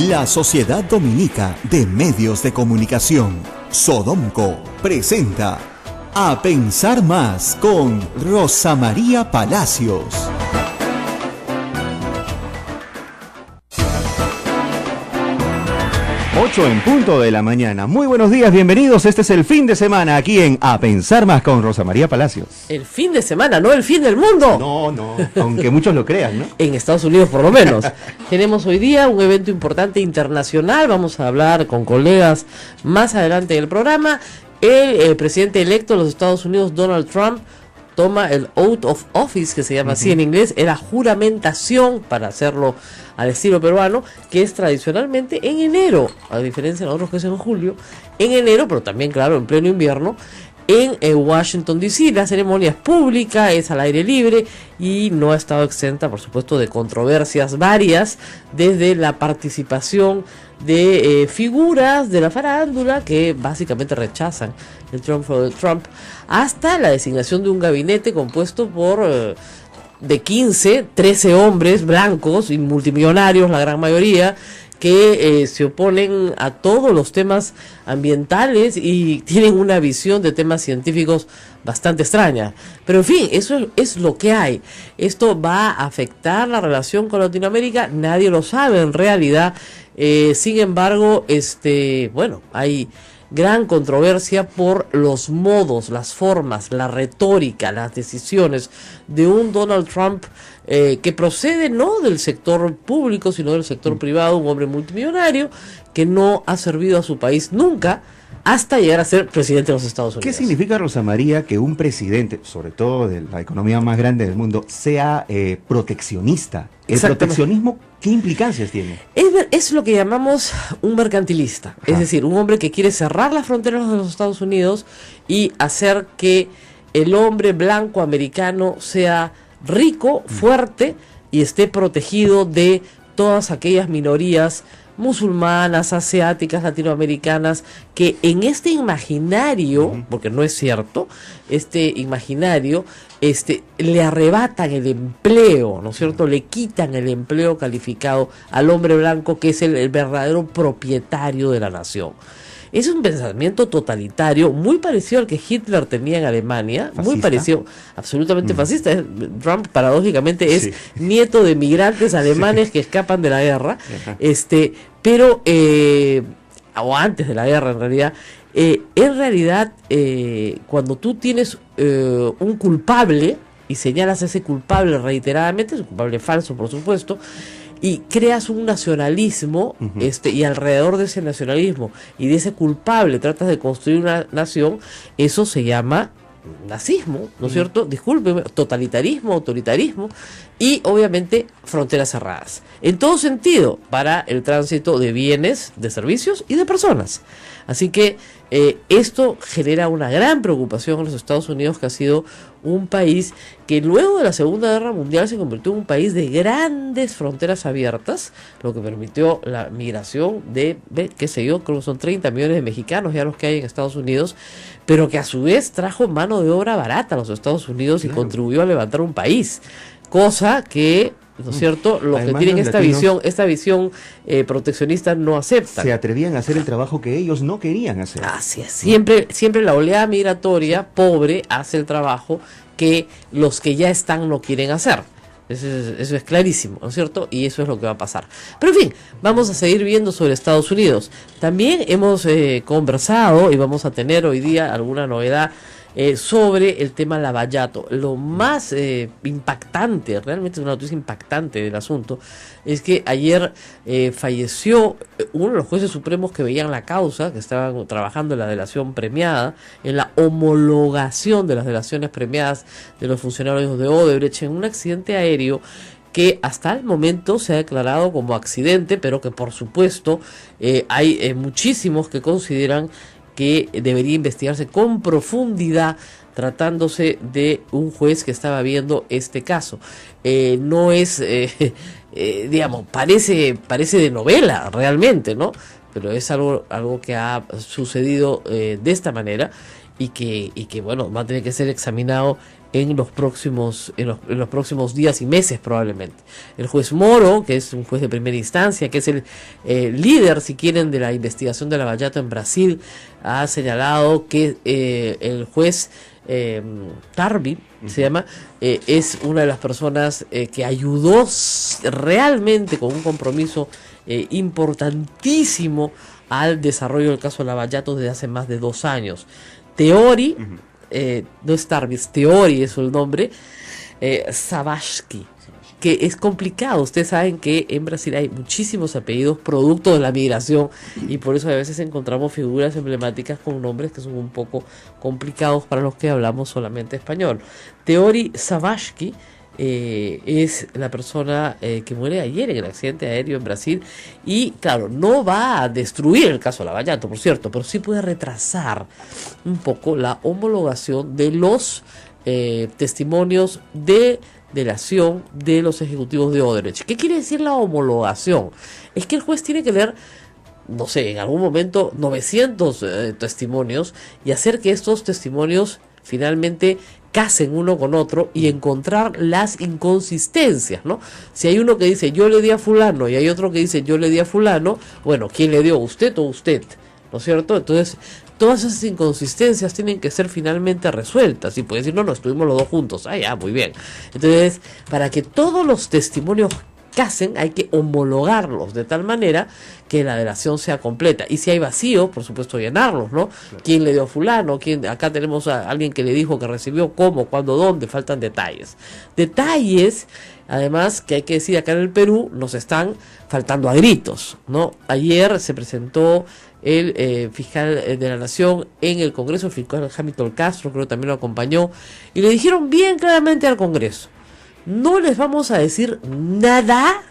La Sociedad Dominica de Medios de Comunicación, Sodomco, presenta A Pensar Más con Rosa María Palacios. 8 en punto de la mañana. Muy buenos días, bienvenidos. Este es el fin de semana aquí en A Pensar Más con Rosa María Palacios. El fin de semana, no el fin del mundo. No, aunque muchos lo crean, ¿no? En Estados Unidos por lo menos. Tenemos hoy día un evento importante internacional. Vamos a hablar con colegas más adelante del programa. El presidente electo de los Estados Unidos, Donald Trump, toma el oath of office, que se llama así en inglés, la juramentación, para hacerlo al estilo peruano, que es tradicionalmente en enero, a diferencia de nosotros que es en julio, en enero, pero también, claro, en pleno invierno, en Washington DC. La ceremonia es pública, es al aire libre y no ha estado exenta, por supuesto, de controversias varias, desde la participación de figuras de la farándula que básicamente rechazan el Trump for Trump, hasta la designación de un gabinete compuesto por de 13 hombres blancos y multimillonarios, la gran mayoría, que se oponen a todos los temas ambientales y tienen una visión de temas científicos bastante extraña. Pero en fin, eso es lo que hay. Esto va a afectar la relación con Latinoamérica, nadie lo sabe en realidad. Sin embargo, hay gran controversia por los modos, las formas, la retórica, las decisiones de un Donald Trump que procede no del sector público, sino del sector privado, un hombre multimillonario que no ha servido a su país nunca hasta llegar a ser presidente de los Estados Unidos. ¿Qué significa, Rosa María, que un presidente, sobre todo de la economía más grande del mundo, sea proteccionista? ¿El proteccionismo qué implicancias tiene? Es lo que llamamos un mercantilista. Ajá. Es decir, un hombre que quiere cerrar las fronteras de los Estados Unidos y hacer que el hombre blanco americano sea rico, fuerte y esté protegido de todas aquellas minorías musulmanas, asiáticas, latinoamericanas, que en este imaginario, porque no es cierto, este imaginario, le arrebatan el empleo, ¿no es cierto? Le quitan el empleo calificado al hombre blanco, que es el verdadero propietario de la nación. Es un pensamiento totalitario, muy parecido al que Hitler tenía en Alemania, ¿fascista? Muy parecido, absolutamente fascista. Trump, paradójicamente, es nieto de migrantes alemanes que escapan de la guerra, o antes de la guerra en realidad. Cuando tú tienes un culpable y señalas a ese culpable reiteradamente, es un culpable falso, por supuesto, y creas un nacionalismo, y alrededor de ese nacionalismo y de ese culpable tratas de construir una nación, eso se llama nazismo, ¿no es cierto? Discúlpeme, totalitarismo, autoritarismo y obviamente fronteras cerradas. En todo sentido, para el tránsito de bienes, de servicios y de personas. Así que esto genera una gran preocupación en los Estados Unidos, que ha sido un país que luego de la Segunda Guerra Mundial se convirtió en un país de grandes fronteras abiertas, lo que permitió la migración de, creo que son 30 millones de mexicanos ya los que hay en Estados Unidos, pero que a su vez trajo mano de obra barata a los Estados Unidos y contribuyó a levantar un país, cosa que, ¿no es cierto?, los además, que tienen los esta visión proteccionista no aceptan. Se atrevían a hacer el trabajo que ellos no querían hacer. Así es, siempre la oleada migratoria pobre hace el trabajo que los que ya están no quieren hacer. Eso es clarísimo, ¿no es cierto? Y eso es lo que va a pasar. Pero en fin, vamos a seguir viendo sobre Estados Unidos. También hemos conversado y vamos a tener hoy día alguna novedad sobre el tema Lavallato. Lo más impactante, realmente es una noticia impactante del asunto, es que ayer falleció uno de los jueces supremos que veían la causa, que estaban trabajando en la delación premiada, en la homologación de las delaciones premiadas de los funcionarios de Odebrecht, en un accidente aéreo que hasta el momento se ha declarado como accidente, pero que por supuesto hay muchísimos que consideran que debería investigarse con profundidad, tratándose de un juez que estaba viendo este caso. No es, parece de novela realmente, ¿no? Pero es algo que ha sucedido de esta manera y que bueno, va a tener que ser examinado en los próximos días y meses probablemente. El juez Moro, que es un juez de primera instancia, que es el líder, si quieren, de la investigación de Lava Jato en Brasil, ha señalado que el juez Tarbi, se llama, es una de las personas que ayudó realmente con un compromiso importantísimo al desarrollo del caso Lava Jato desde hace más de 2 años. Teori, no es Tarbi, Teori es el nombre, Savashki, que es complicado. Ustedes saben que en Brasil hay muchísimos apellidos producto de la migración y por eso a veces encontramos figuras emblemáticas con nombres que son un poco complicados para los que hablamos solamente español. Teori Savashki es la persona que muere ayer en el accidente aéreo en Brasil y claro, no va a destruir el caso Lava Jato, por cierto, pero sí puede retrasar un poco la homologación de los testimonios de delación de los ejecutivos de Odebrecht. ¿Qué quiere decir la homologación? Es que el juez tiene que leer, no sé, en algún momento 900 testimonios y hacer que estos testimonios finalmente casen uno con otro y encontrar las inconsistencias, ¿no? Si hay uno que dice yo le di a fulano y hay otro que dice yo le di a fulano, bueno, ¿quién le dio? ¿Usted o usted? ¿No es cierto? Entonces, todas esas inconsistencias tienen que ser finalmente resueltas. Y puede decir, no, estuvimos los dos juntos. Ah, ya, muy bien. Entonces, para que todos los testimonios casen, hay que homologarlos de tal manera que la delación sea completa. Y si hay vacío, por supuesto, llenarlos, ¿no? Claro. ¿Quién le dio a fulano? Acá tenemos a alguien que le dijo que recibió cómo, cuándo, dónde. Faltan detalles. Detalles, además, que hay que decir acá en el Perú, nos están faltando a gritos, ¿no? Ayer se presentó el fiscal de la Nación en el Congreso, el fiscal Hamilton Castro, creo que también lo acompañó, y le dijeron bien claramente al Congreso: no les vamos a decir nada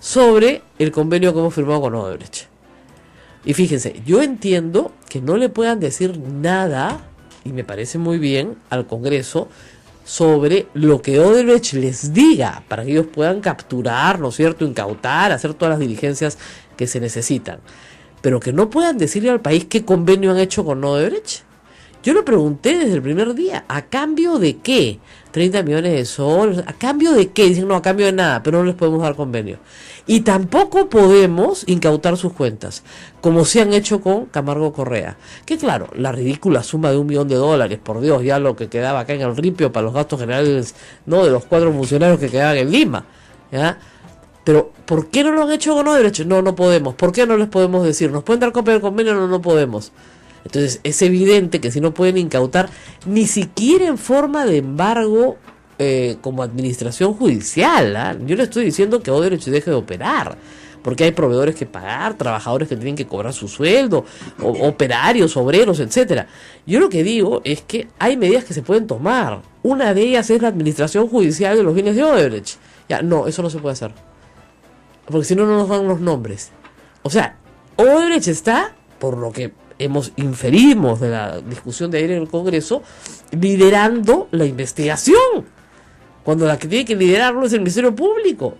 sobre el convenio que hemos firmado con Odebrecht. Y fíjense, yo entiendo que no le puedan decir nada, y me parece muy bien, al Congreso sobre lo que Odebrecht les diga, para que ellos puedan capturar, ¿no es cierto?, incautar, hacer todas las diligencias que se necesitan. Pero que no puedan decirle al país qué convenio han hecho con Odebrecht. Yo lo pregunté desde el primer día, ¿a cambio de qué? 30 millones de soles, ¿a cambio de qué? Dicen, no, a cambio de nada, pero no les podemos dar convenio. Y tampoco podemos incautar sus cuentas, como se han hecho con Camargo Correa. Que claro, la ridícula suma de $1 millón, por Dios, ya lo que quedaba acá en el ripio para los gastos generales, no, de los 4 funcionarios que quedaban en Lima, ¿ya? Pero, ¿por qué no lo han hecho con Odebrecht? No podemos. ¿Por qué no les podemos decir? ¿Nos pueden dar copia del convenio? No podemos. Entonces es evidente que si no pueden incautar ni siquiera en forma de embargo como administración judicial, ¿eh? Yo le estoy diciendo que Odebrecht deje de operar, porque hay proveedores que pagar, trabajadores que tienen que cobrar su sueldo, operarios, obreros, etcétera. Yo lo que digo es que hay medidas que se pueden tomar. Una de ellas es la administración judicial de los bienes de Odebrecht. Ya, no, eso no se puede hacer, porque si no, no nos dan los nombres. O sea, Odebrecht está, por lo que inferimos de la discusión de ayer en el Congreso, liderando la investigación, cuando la que tiene que liderarlo es el Ministerio Público.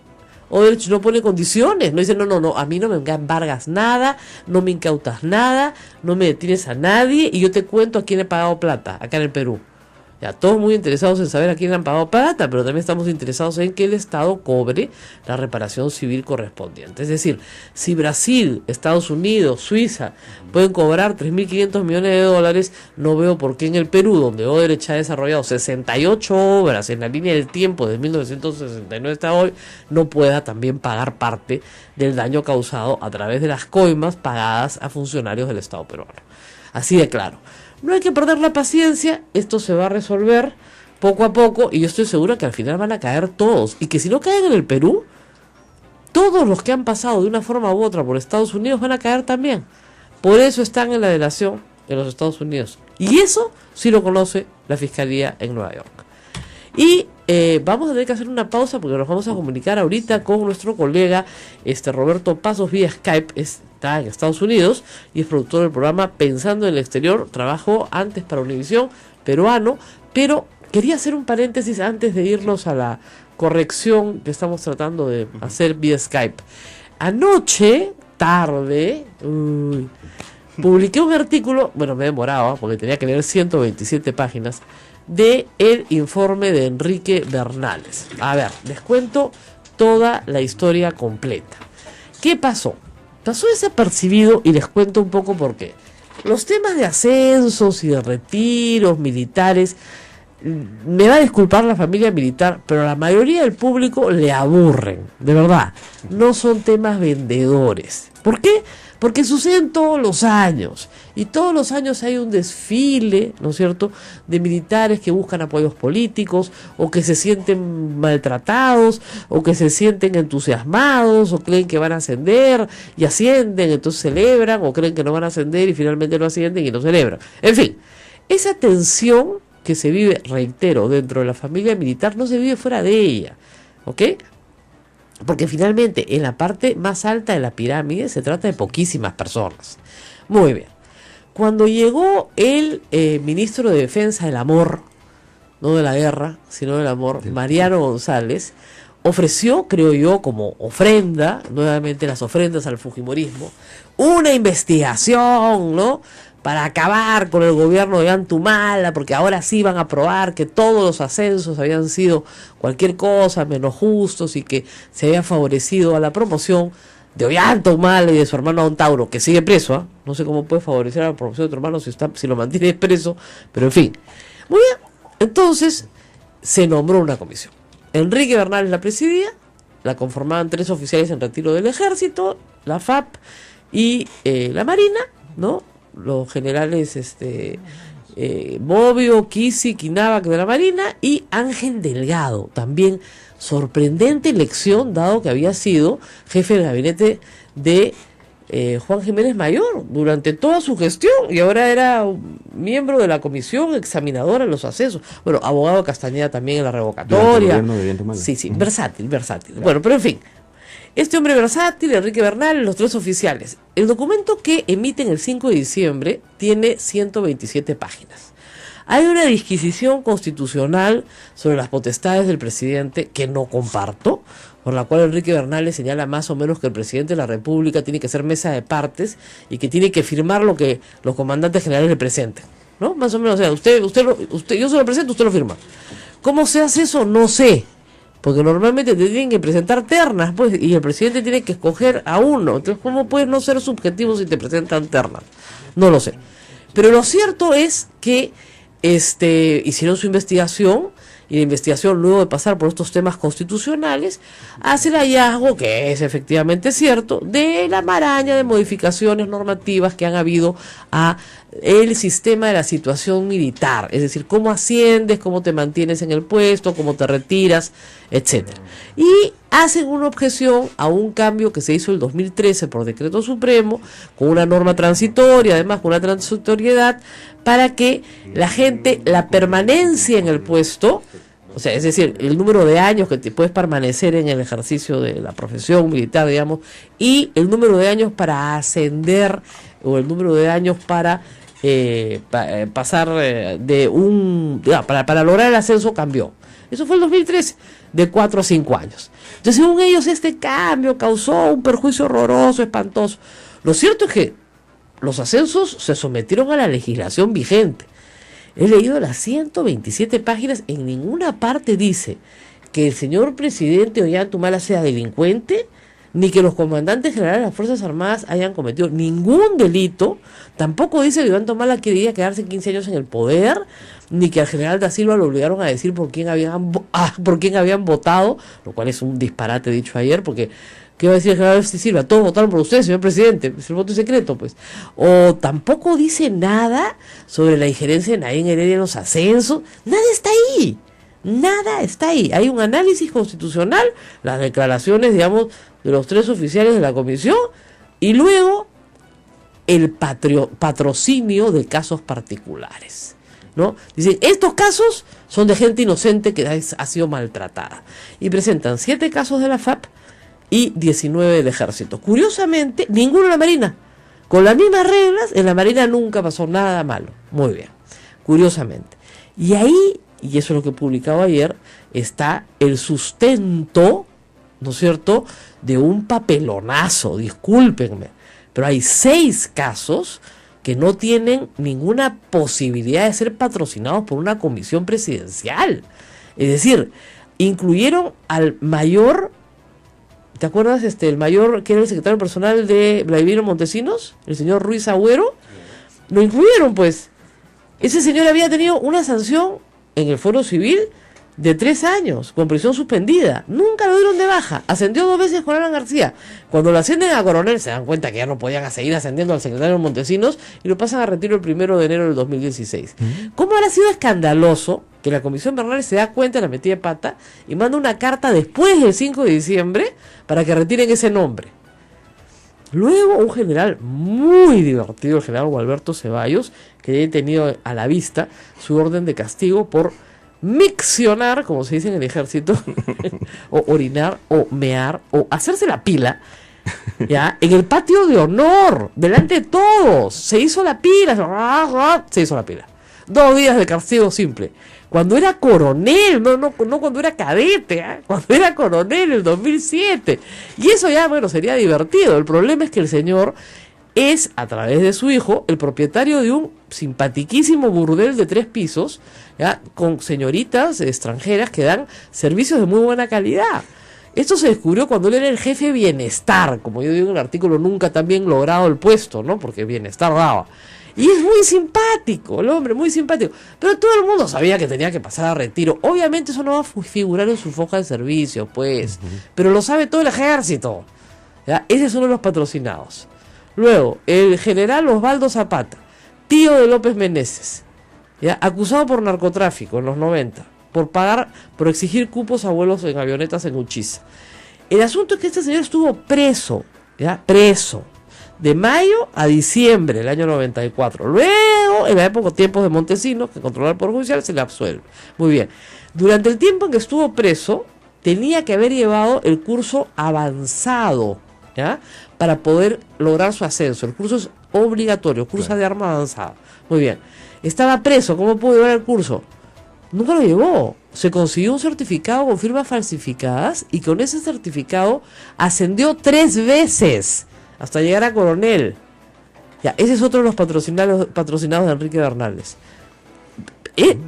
Odebrecht no pone condiciones, no dice, no, a mí no me embargas nada, no me incautas nada, no me detienes a nadie y yo te cuento a quién he pagado plata acá en el Perú. Ya, todos muy interesados en saber a quién le han pagado plata, pero también estamos interesados en que el Estado cobre la reparación civil correspondiente. Es decir, si Brasil, Estados Unidos, Suiza pueden cobrar $3.500 millones, no veo por qué en el Perú, donde Odebrecht ha desarrollado 68 obras en la línea del tiempo de 1969 hasta hoy, no pueda también pagar parte del daño causado a través de las coimas pagadas a funcionarios del Estado peruano. Así de claro. No hay que perder la paciencia, esto se va a resolver poco a poco y yo estoy segura que al final van a caer todos. Y que si no caen en el Perú, todos los que han pasado de una forma u otra por Estados Unidos van a caer también. Por eso están en la delación en los Estados Unidos. Y eso sí lo conoce la Fiscalía en Nueva York. Y vamos a tener que hacer una pausa porque nos vamos a comunicar ahorita con nuestro colega Roberto Pasos vía Skype. Está en Estados Unidos y es productor del programa Pensando en el Exterior. Trabajó antes para Univisión, peruano, pero quería hacer un paréntesis antes de irnos a la corrección que estamos tratando de hacer vía Skype. Anoche, tarde, publiqué un artículo, bueno, me demoraba porque tenía que leer 127 páginas, de el informe de Enrique Bernales. A ver, les cuento toda la historia completa. ¿Qué pasó? Pasó desapercibido y les cuento un poco por qué. Los temas de ascensos y de retiros militares, me va a disculpar la familia militar, pero a la mayoría del público le aburren, de verdad. No son temas vendedores. ¿Por qué? Porque suceden todos los años, y todos los años hay un desfile, ¿no es cierto?, de militares que buscan apoyos políticos, o que se sienten maltratados, o que se sienten entusiasmados, o creen que van a ascender, y ascienden, entonces celebran, o creen que no van a ascender, y finalmente no ascienden y no celebran. En fin, esa tensión que se vive, reitero, dentro de la familia militar, no se vive fuera de ella, ¿ok?, porque finalmente en la parte más alta de la pirámide se trata de poquísimas personas. Muy bien. Cuando llegó el ministro de Defensa del Amor, no de la guerra, sino del amor, Mariano González, ofreció, creo yo, como ofrenda, nuevamente las ofrendas al fujimorismo, una investigación, ¿no?, para acabar con el gobierno de Antumala, porque ahora sí van a probar que todos los ascensos habían sido cualquier cosa menos justos y que se había favorecido a la promoción de Ollanta Humala y de su hermano Don Tauro, que sigue preso, ¿eh? No sé cómo puede favorecer a la promoción de tu hermano si lo mantiene preso, pero en fin. Muy bien, entonces se nombró una comisión. Enrique Bernales la presidía, la conformaban 3 oficiales en retiro del ejército, la FAP y la Marina, ¿no?, los generales Bobbio, Kisi, Quinaba de la Marina, y Ángel Delgado, también sorprendente elección, dado que había sido jefe del gabinete de Juan Jiménez Mayor durante toda su gestión, y ahora era miembro de la comisión examinadora de los ascensos. Bueno, abogado de Castañeda también en la revocatoria. Sí, versátil. Claro. Bueno, pero en fin, este hombre versátil, Enrique Bernal, los 3 oficiales. El documento que emiten el 5 de diciembre tiene 127 páginas. Hay una disquisición constitucional sobre las potestades del presidente que no comparto, por la cual Enrique Bernal le señala más o menos que el presidente de la República tiene que ser mesa de partes y que tiene que firmar lo que los comandantes generales le presenten, ¿no? Más o menos, o sea, yo se lo presento, usted lo firma. ¿Cómo se hace eso? No sé. Porque normalmente te tienen que presentar ternas, pues, y el presidente tiene que escoger a uno. Entonces, ¿cómo puedes no ser subjetivo si te presentan ternas? No lo sé. Pero lo cierto es que hicieron su investigación, y la investigación, luego de pasar por estos temas constitucionales, hace el hallazgo, que es efectivamente cierto, de la maraña de modificaciones normativas que han habido a el sistema de la situación militar, es decir, cómo asciendes, cómo te mantienes en el puesto, cómo te retiras, etcétera. Y hacen una objeción a un cambio que se hizo el 2013 por decreto supremo, con una norma transitoria, además con una transitoriedad, para que la gente, la permanencia en el puesto, o sea, es decir, el número de años que te puedes permanecer en el ejercicio de la profesión militar, digamos, y el número de años para ascender, o el número de años para pasar para lograr el ascenso, cambió. Eso fue el 2013, de 4 a 5 años. Entonces, según ellos, este cambio causó un perjuicio horroroso, espantoso. Lo cierto es que los ascensos se sometieron a la legislación vigente. He leído las 127 páginas, en ninguna parte dice que el señor presidente Ollanta Humala sea delincuente, ni que los comandantes generales de las Fuerzas Armadas hayan cometido ningún delito. Tampoco dice que Ollanta Humala quería quedarse 15 años en el poder, ni que al general Da Silva lo obligaron a decir por quién habían votado, lo cual es un disparate dicho ayer, porque ¿qué va a decir el general Da Silva? Todos votaron por usted, señor presidente, es el voto secreto, pues. O tampoco dice nada sobre la injerencia de Nayib Heredia en los ascensos. Nada está ahí. Nada está ahí. Hay un análisis constitucional, las declaraciones, digamos, de los 3 oficiales de la comisión, y luego el patrocinio de casos particulares, ¿no? Dicen, estos casos son de gente inocente que ha sido maltratada. Y presentan 7 casos de la FAP y 19 del ejército. Curiosamente, ninguno de la Marina. Con las mismas reglas, en la Marina nunca pasó nada malo. Muy bien. Curiosamente. Y ahí, y eso es lo que he publicado ayer, está el sustento, ¿no es cierto?, de un papelonazo, discúlpenme, pero hay 6 casos que no tienen ninguna posibilidad de ser patrocinados por una comisión presidencial. Es decir, incluyeron al mayor, ¿te acuerdas? El mayor que era el secretario personal de Vladimiro Montesinos, el señor Ruiz Agüero, lo incluyeron, pues. Ese señor había tenido una sanción en el Fuero Civil de 3 años, con prisión suspendida. Nunca lo dieron de baja. Ascendió 2 veces con Alan García. Cuando lo ascienden a coronel, se dan cuenta que ya no podían seguir ascendiendo al secretario Montesinos y lo pasan a retiro el 1 de enero del 2016. ¿Cómo habrá sido escandaloso que la Comisión Bernal se da cuenta de la metida de pata y manda una carta después del 5 de diciembre para que retiren ese nombre? Luego un general muy divertido, el general Gualberto Ceballos, que ha tenido a la vista su orden de castigo por miccionar, como se dice en el ejército, o orinar, o mear, o hacerse la pila, ya, en el patio de honor, delante de todos. Se hizo la pila. 2 días de castigo simple. Cuando era coronel, no cuando era cadete, cuando era coronel en el 2007. Y eso ya, bueno, sería divertido. El problema es que el señor es, a través de su hijo, el propietario de un simpatiquísimo burdel de 3 pisos, ¿ya? Con señoritas extranjeras que dan servicios de muy buena calidad. Esto se descubrió cuando él era el jefe de bienestar, como yo digo en el artículo, nunca tan bien logrado el puesto, ¿no? Porque bienestar daba. Y es muy simpático, el hombre, muy simpático. Pero todo el mundo sabía que tenía que pasar a retiro. Obviamente eso no va a figurar en su foja de servicio, pues. Pero lo sabe todo el ejército, ¿ya? Ese es uno de los patrocinados. Luego, el general Osvaldo Zapata, tío de López Meneses, ¿ya? Acusado por narcotráfico en los 90, por exigir cupos a vuelos en avionetas en Uchiza. El asunto es que este señor estuvo preso, ¿ya? Preso, de mayo a diciembre del año 94. Luego, en la época, tiempos de Montesinos, que controlaba el Poder Judicial, se le absuelve. Muy bien. Durante el tiempo en que estuvo preso, tenía que haber llevado el curso avanzado, ¿ya? Para poder lograr su ascenso. El curso es obligatorio, curso claro, de arma avanzada. Muy bien. Estaba preso, ¿cómo pudo llevar el curso? Nunca lo llevó. Se consiguió un certificado con firmas falsificadas y con ese certificado ascendió 3 veces hasta llegar a coronel. Ya, ese es otro de los patrocinados de Enrique Bernales.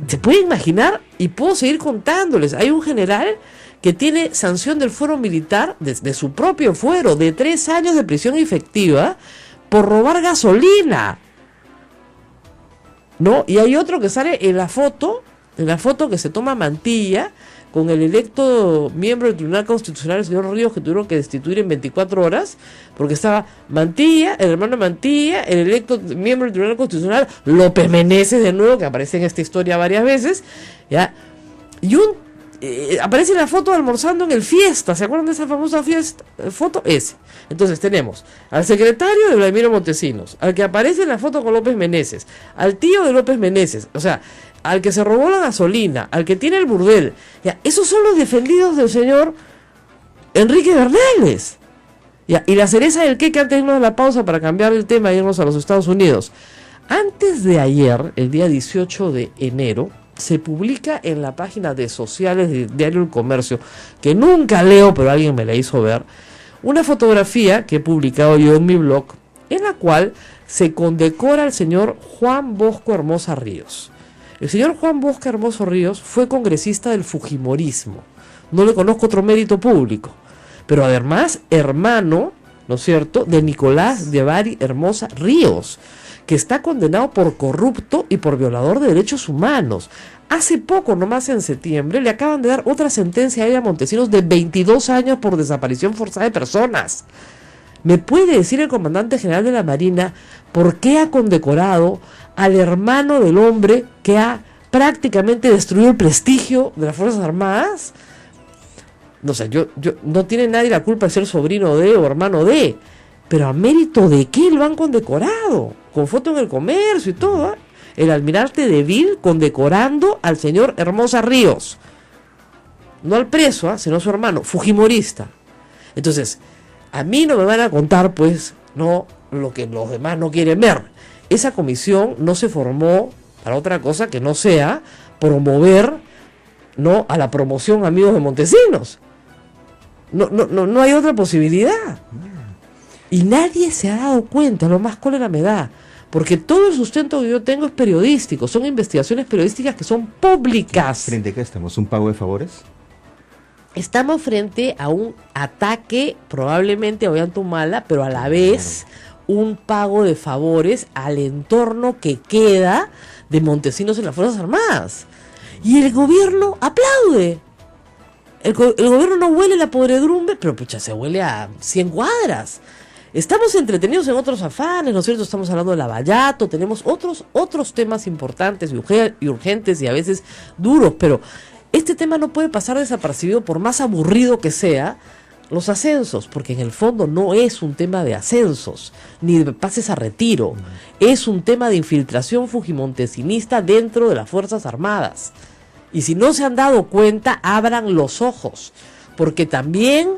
¿Se puede imaginar? Y puedo seguir contándoles. Hay un general que tiene sanción del fuero militar, de su propio fuero, de 3 años de prisión efectiva por robar gasolina, ¿no? Y hay otro que sale en la foto que se toma Mantilla, con el electo miembro del Tribunal Constitucional, el señor Ríos, que tuvieron que destituir en 24 horas, porque estaba Mantilla, el hermano de Mantilla, el electo miembro del Tribunal Constitucional, López Meneses, de nuevo, que aparece en esta historia varias veces, ¿ya? Y aparece en la foto almorzando en el Fiesta. ¿Se acuerdan de esa famosa foto? Ese. Entonces tenemos al secretario de Vladimiro Montesinos, al que aparece en la foto con López Meneses, al tío de López Meneses, o sea, al que se robó la gasolina, al que tiene el burdel. Ya, esos son los defendidos del señor Enrique Bernales. Ya, y la cereza del queque, antes de irnos a la pausa para cambiar el tema e irnos a los Estados Unidos. Antes de ayer, el día 18 de enero, se publica en la página de sociales del diario El Comercio, que nunca leo, pero alguien me la hizo ver, una fotografía que he publicado yo en mi blog, en la cual se condecora al señor Juan Bosco Hermosa Ríos. El señor Juan Bosco Hermoso Ríos fue congresista del fujimorismo. No le conozco otro mérito público. Pero además, hermano, ¿no es cierto?, de Nicolás de Bari Hermosa Ríos, que está condenado por corrupto y por violador de derechos humanos. Hace poco, nomás en septiembre, le acaban de dar otra sentencia a ella, Montesinos, de 22 años por desaparición forzada de personas. ¿Me puede decir el comandante general de la Marina por qué ha condecorado al hermano del hombre que ha prácticamente destruido el prestigio de las Fuerzas Armadas? No sé, yo no tiene nadie la culpa de ser sobrino de o hermano de, pero ¿a mérito de qué lo han condecorado? Con foto en El Comercio y todo, ¿eh? El almirante de Vil condecorando al señor Hermosa Ríos, no al preso, sino a su hermano, fujimorista. Entonces, a mí no me van a contar, pues, no lo que los demás no quieren ver. Esa comisión no se formó para otra cosa que no sea promover, ¿no?, a la promoción amigos de Montesinos. No hay otra posibilidad. Y nadie se ha dado cuenta, lo más cólera me da, porque todo el sustento que yo tengo es periodístico, son investigaciones periodísticas que son públicas. ¿Frente a qué estamos? ¿Un pago de favores? Estamos frente a un ataque probablemente a Ollantumala, pero a la vez un pago de favores al entorno que queda de montesinos en las Fuerzas Armadas. Y el gobierno aplaude. El gobierno no huele la podredumbre, pero pucha, se huele a 100 cuadras. Estamos entretenidos en otros afanes, ¿no es cierto? Estamos hablando de Lavallato, tenemos otros temas importantes y urgentes y a veces duros, pero este tema no puede pasar desapercibido por más aburrido que sea, los ascensos, porque en el fondo no es un tema de ascensos, ni de pases a retiro, es un tema de infiltración fujimontesinista dentro de las Fuerzas Armadas. Y si no se han dado cuenta, abran los ojos, porque también,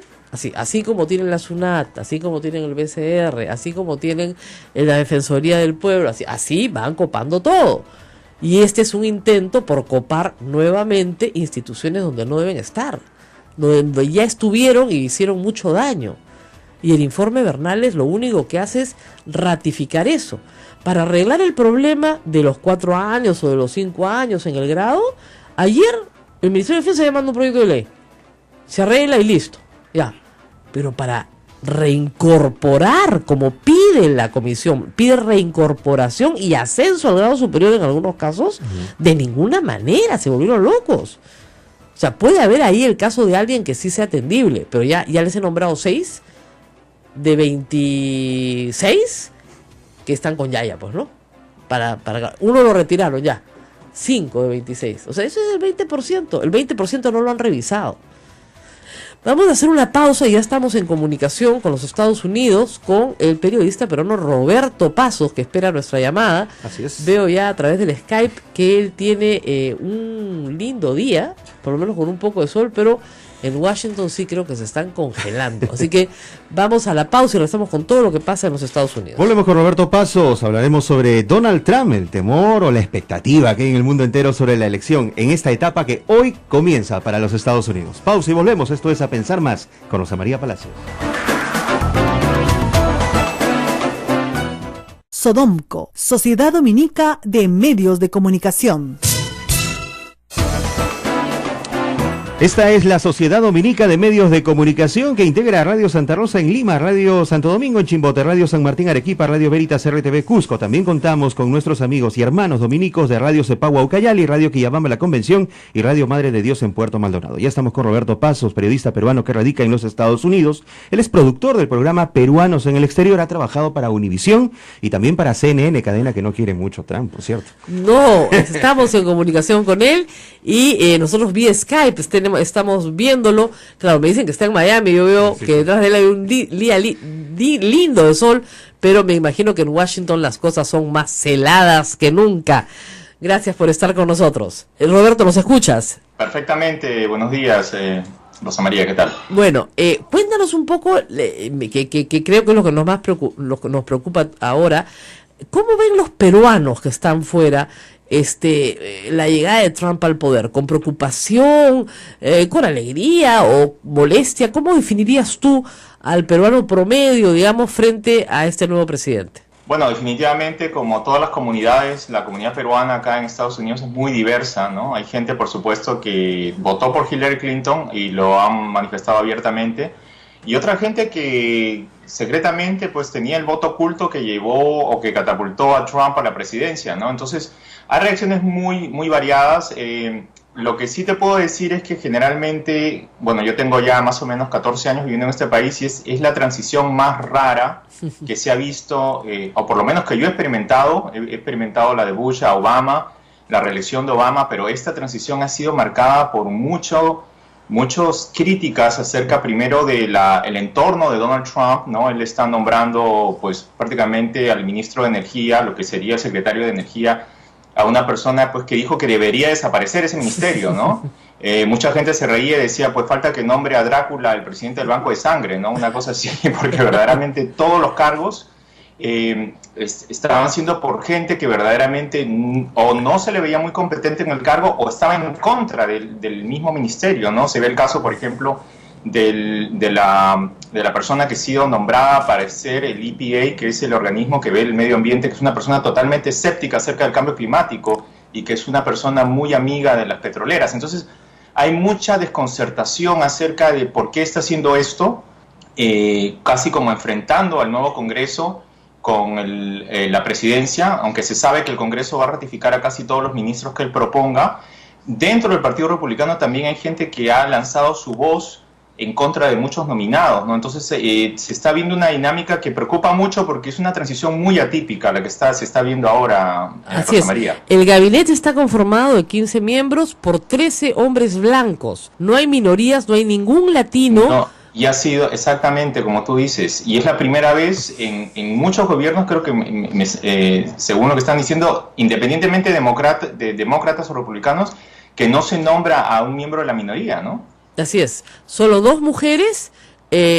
así como tienen la SUNAT, así como tienen el BCR, así como tienen la Defensoría del Pueblo, así van copando todo. Y este es un intento por copar nuevamente instituciones donde no deben estar, donde ya estuvieron y hicieron mucho daño. Y el informe Bernales lo único que hace es ratificar eso. Para arreglar el problema de los 4 años o de los 5 años en el grado, ayer el Ministerio de Defensa ya mandó un proyecto de ley. Se arregla y listo. Ya. Pero para reincorporar, como pide la comisión, pide reincorporación y ascenso al grado superior en algunos casos, de ninguna manera, se volvieron locos. O sea, puede haber ahí el caso de alguien que sí sea atendible, pero ya les he nombrado 6 de 26 que están con Yaya, pues, ¿no? Para uno lo retiraron ya, 5 de 26. O sea, eso es el 20%. El 20% no lo han revisado. Vamos a hacer una pausa y ya estamos en comunicación con los Estados Unidos, con el periodista peruano Roberto Pasos, que espera nuestra llamada. Así es. Veo ya a través del Skype que él tiene un lindo día, por lo menos con un poco de sol, pero en Washington sí creo que se están congelando. Así que vamos a la pausa y regresamos con todo lo que pasa en los Estados Unidos. Volvemos con Roberto Pasos, hablaremos sobre Donald Trump, el temor o la expectativa que hay en el mundo entero sobre la elección en esta etapa que hoy comienza para los Estados Unidos. Pausa y volvemos, esto es A Pensar Más con Rosa María Palacios. Sodomco, Sociedad Dominica de Medios de Comunicación. Esta es la Sociedad Dominica de Medios de Comunicación que integra Radio Santa Rosa en Lima, Radio Santo Domingo en Chimbote, Radio San Martín Arequipa, Radio Veritas RTV Cusco. También contamos con nuestros amigos y hermanos dominicos de Radio Cepagua Ucayali, Radio Quillabamba La Convención y Radio Madre de Dios en Puerto Maldonado. Ya estamos con Roberto Pasos, periodista peruano que radica en los Estados Unidos. Él es productor del programa Peruanos en el Exterior, ha trabajado para Univisión y también para CNN, cadena que no quiere mucho Trump, por cierto. No, estamos en comunicación con él y nosotros vía Skype estamos viéndolo. Claro, me dicen que está en Miami, yo veo que detrás de él hay un día lindo de sol, pero me imagino que en Washington las cosas son más heladas que nunca. Gracias por estar con nosotros. Roberto, ¿nos escuchas? Perfectamente, buenos días, Rosa María, ¿qué tal? Bueno, cuéntanos un poco, que creo que es lo que nos preocupa ahora. ¿Cómo ven los peruanos que están fuera la llegada de Trump al poder? ¿Con preocupación, con alegría o molestia? ¿Cómo definirías tú al peruano promedio, digamos, frente a este nuevo presidente? Bueno, definitivamente, como todas las comunidades, la comunidad peruana acá en Estados Unidos es muy diversa, ¿no? Hay gente, por supuesto, que votó por Hillary Clinton y lo han manifestado abiertamente, y otra gente que secretamente pues tenía el voto oculto que llevó o que catapultó a Trump a la presidencia, ¿no? Entonces, hay reacciones muy variadas. Lo que sí te puedo decir es que generalmente, bueno, yo tengo ya más o menos 14 años viviendo en este país y es la transición más rara que se ha visto, o por lo menos que yo he experimentado la de Bush a Obama, la reelección de Obama, pero esta transición ha sido marcada por muchas críticas acerca primero de el entorno de Donald Trump, ¿no? Él está nombrando pues prácticamente al ministro de Energía, lo que sería el secretario de Energía, a una persona pues que dijo que debería desaparecer ese ministerio, ¿no? Mucha gente se reía y decía, pues falta que nombre a Drácula, el presidente del Banco de Sangre, ¿no? Una cosa así, porque verdaderamente todos los cargos estaban siendo por gente que verdaderamente o no se le veía muy competente en el cargo o estaba en contra del mismo ministerio, ¿no? Se ve el caso, por ejemplo, de la persona que ha sido nombrada para ser el EPA, que es el organismo que ve el medio ambiente, que es una persona totalmente escéptica acerca del cambio climático y que es una persona muy amiga de las petroleras. Entonces, hay mucha desconcertación acerca de por qué está haciendo esto, casi como enfrentando al nuevo Congreso con la presidencia, aunque se sabe que el Congreso va a ratificar a casi todos los ministros que él proponga. Dentro del Partido Republicano también hay gente que ha lanzado su voz en contra de muchos nominados, ¿no? Entonces se está viendo una dinámica que preocupa mucho porque es una transición muy atípica la que se está viendo ahora, Así Rosa María. El gabinete está conformado de 15 miembros por 13 hombres blancos. No hay minorías, no hay ningún latino. No. Y ha sido exactamente como tú dices, y es la primera vez en muchos gobiernos, creo que según lo que están diciendo, independientemente de demócratas o republicanos, que no se nombra a un miembro de la minoría, ¿no? Así es, solo 2 mujeres,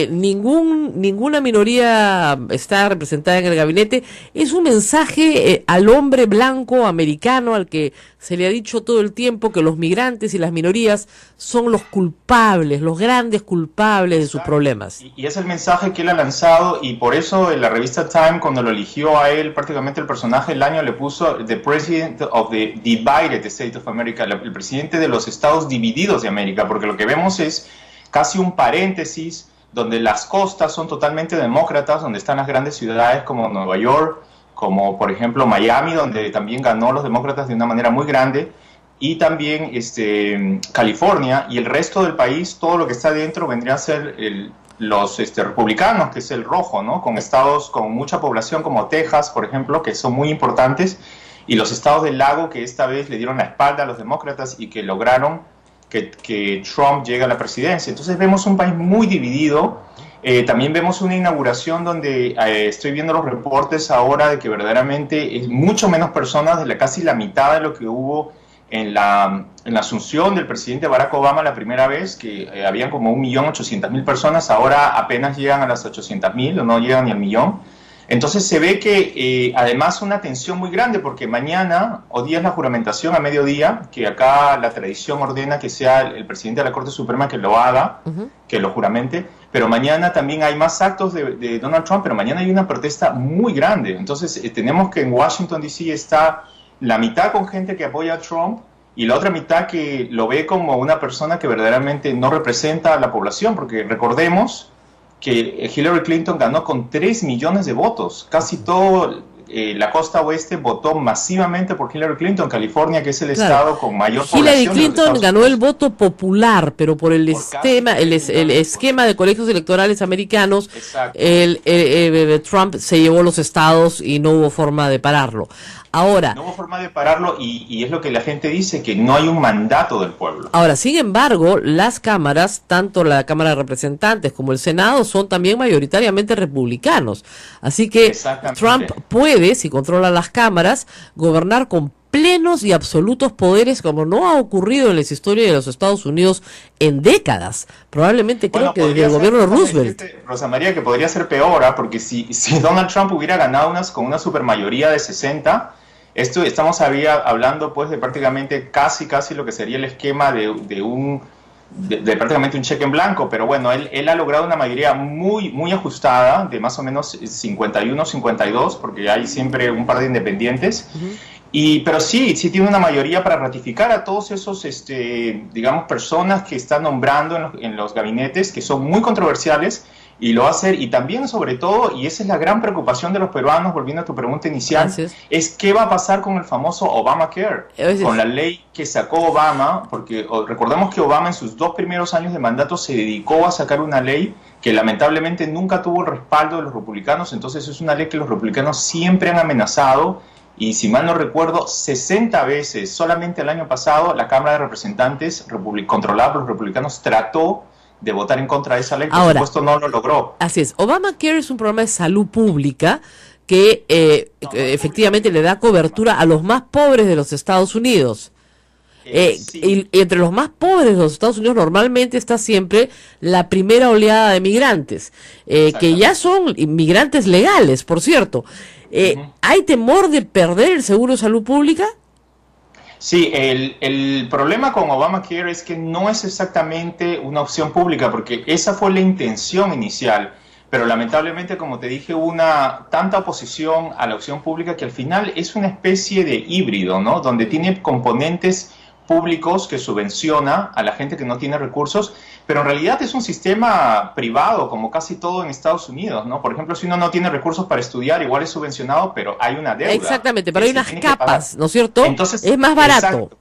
ninguna minoría está representada en el gabinete. Es un mensaje al hombre blanco americano al que se le ha dicho todo el tiempo que los migrantes y las minorías son los culpables, los grandes culpables de sus problemas. Y es el mensaje que él ha lanzado, y por eso en la revista Time, cuando lo eligió a él, prácticamente el personaje del año le puso The President of the Divided States of America, el presidente de los estados divididos de América, porque lo que vemos es casi un paréntesis donde las costas son totalmente demócratas, donde están las grandes ciudades como Nueva York, como por ejemplo Miami, donde también ganó los demócratas de una manera muy grande, y también California, y el resto del país, todo lo que está dentro vendría a ser los republicanos, que es el rojo, ¿no? Con estados con mucha población como Texas, por ejemplo, que son muy importantes, y los estados del lago, que esta vez le dieron la espalda a los demócratas y que lograron que Trump llegue a la presidencia. Entonces vemos un país muy dividido. También vemos una inauguración donde estoy viendo los reportes ahora de que verdaderamente es mucho menos personas, de casi la mitad de lo que hubo en la asunción del presidente Barack Obama la primera vez, que habían como 1.800.000 personas, ahora apenas llegan a las 800.000 o no llegan ni al millón. Entonces se ve que además una tensión muy grande, porque mañana, hoy día es la juramentación a mediodía, que acá la tradición ordena que sea el presidente de la Corte Suprema que lo haga, que lo juramente, pero mañana también hay más actos de Donald Trump, pero mañana hay una protesta muy grande. Entonces tenemos que en Washington D.C. está la mitad con gente que apoya a Trump y la otra mitad que lo ve como una persona que verdaderamente no representa a la población, porque recordemos que Hillary Clinton ganó con 3 millones de votos. Casi todo la costa oeste votó masivamente por Hillary Clinton. California, que es el estado con mayor población. Hillary Clinton ganó el voto popular, pero por el esquema de colegios electorales americanos, Trump se llevó los estados y no hubo forma de pararlo. Ahora, no hubo forma de pararlo y es lo que la gente dice, que no hay un mandato del pueblo. Ahora, sin embargo, las cámaras, tanto la Cámara de Representantes como el Senado, son también mayoritariamente republicanos. Así que Trump puede, si controla las cámaras, gobernar con plenos y absolutos poderes, como no ha ocurrido en la historia de los Estados Unidos en décadas. Probablemente creo que desde el gobierno de Roosevelt. Rosa María, que podría ser peor, porque si Donald Trump hubiera ganado con una supermayoría de 60, estamos hablando pues de prácticamente casi lo que sería el esquema de prácticamente un cheque en blanco, pero bueno, él ha logrado una mayoría muy ajustada, de más o menos 51-52, porque hay siempre un par de independientes. Pero sí tiene una mayoría para ratificar a todos esos, digamos, personas que está nombrando en los gabinetes, que son muy controversiales, y lo va a hacer. Y también, sobre todo, y esa es la gran preocupación de los peruanos, volviendo a tu pregunta inicial, es qué va a pasar con el famoso Obamacare, con la ley que sacó Obama, porque recordemos que Obama en sus 2 primeros años de mandato se dedicó a sacar una ley que lamentablemente nunca tuvo el respaldo de los republicanos. Entonces es una ley que los republicanos siempre han amenazado. Y si mal no recuerdo, 60 veces, solamente el año pasado, la Cámara de Representantes, controlada por los republicanos, trató de votar en contra de esa ley. Por supuesto, no lo logró. Así es. Obamacare es un programa de salud pública que efectivamente le da cobertura a los más pobres de los Estados Unidos. Y entre los más pobres de los Estados Unidos normalmente está siempre la primera oleada de migrantes, que ya son inmigrantes legales, por cierto. ¿Hay temor de perder el seguro de salud pública? Sí, el problema con Obamacare es que no es exactamente una opción pública, porque esa fue la intención inicial, pero lamentablemente, como te dije, hubo una tanta oposición a la opción pública que al final es una especie de híbrido, ¿no? Donde tiene componentes públicos que subvenciona a la gente que no tiene recursos, pero en realidad es un sistema privado, como casi todo en Estados Unidos, ¿no? Por ejemplo, si uno no tiene recursos para estudiar, igual es subvencionado, pero hay una deuda. Exactamente, pero hay unas capas, ¿no es cierto? Entonces, es más barato. Exacto.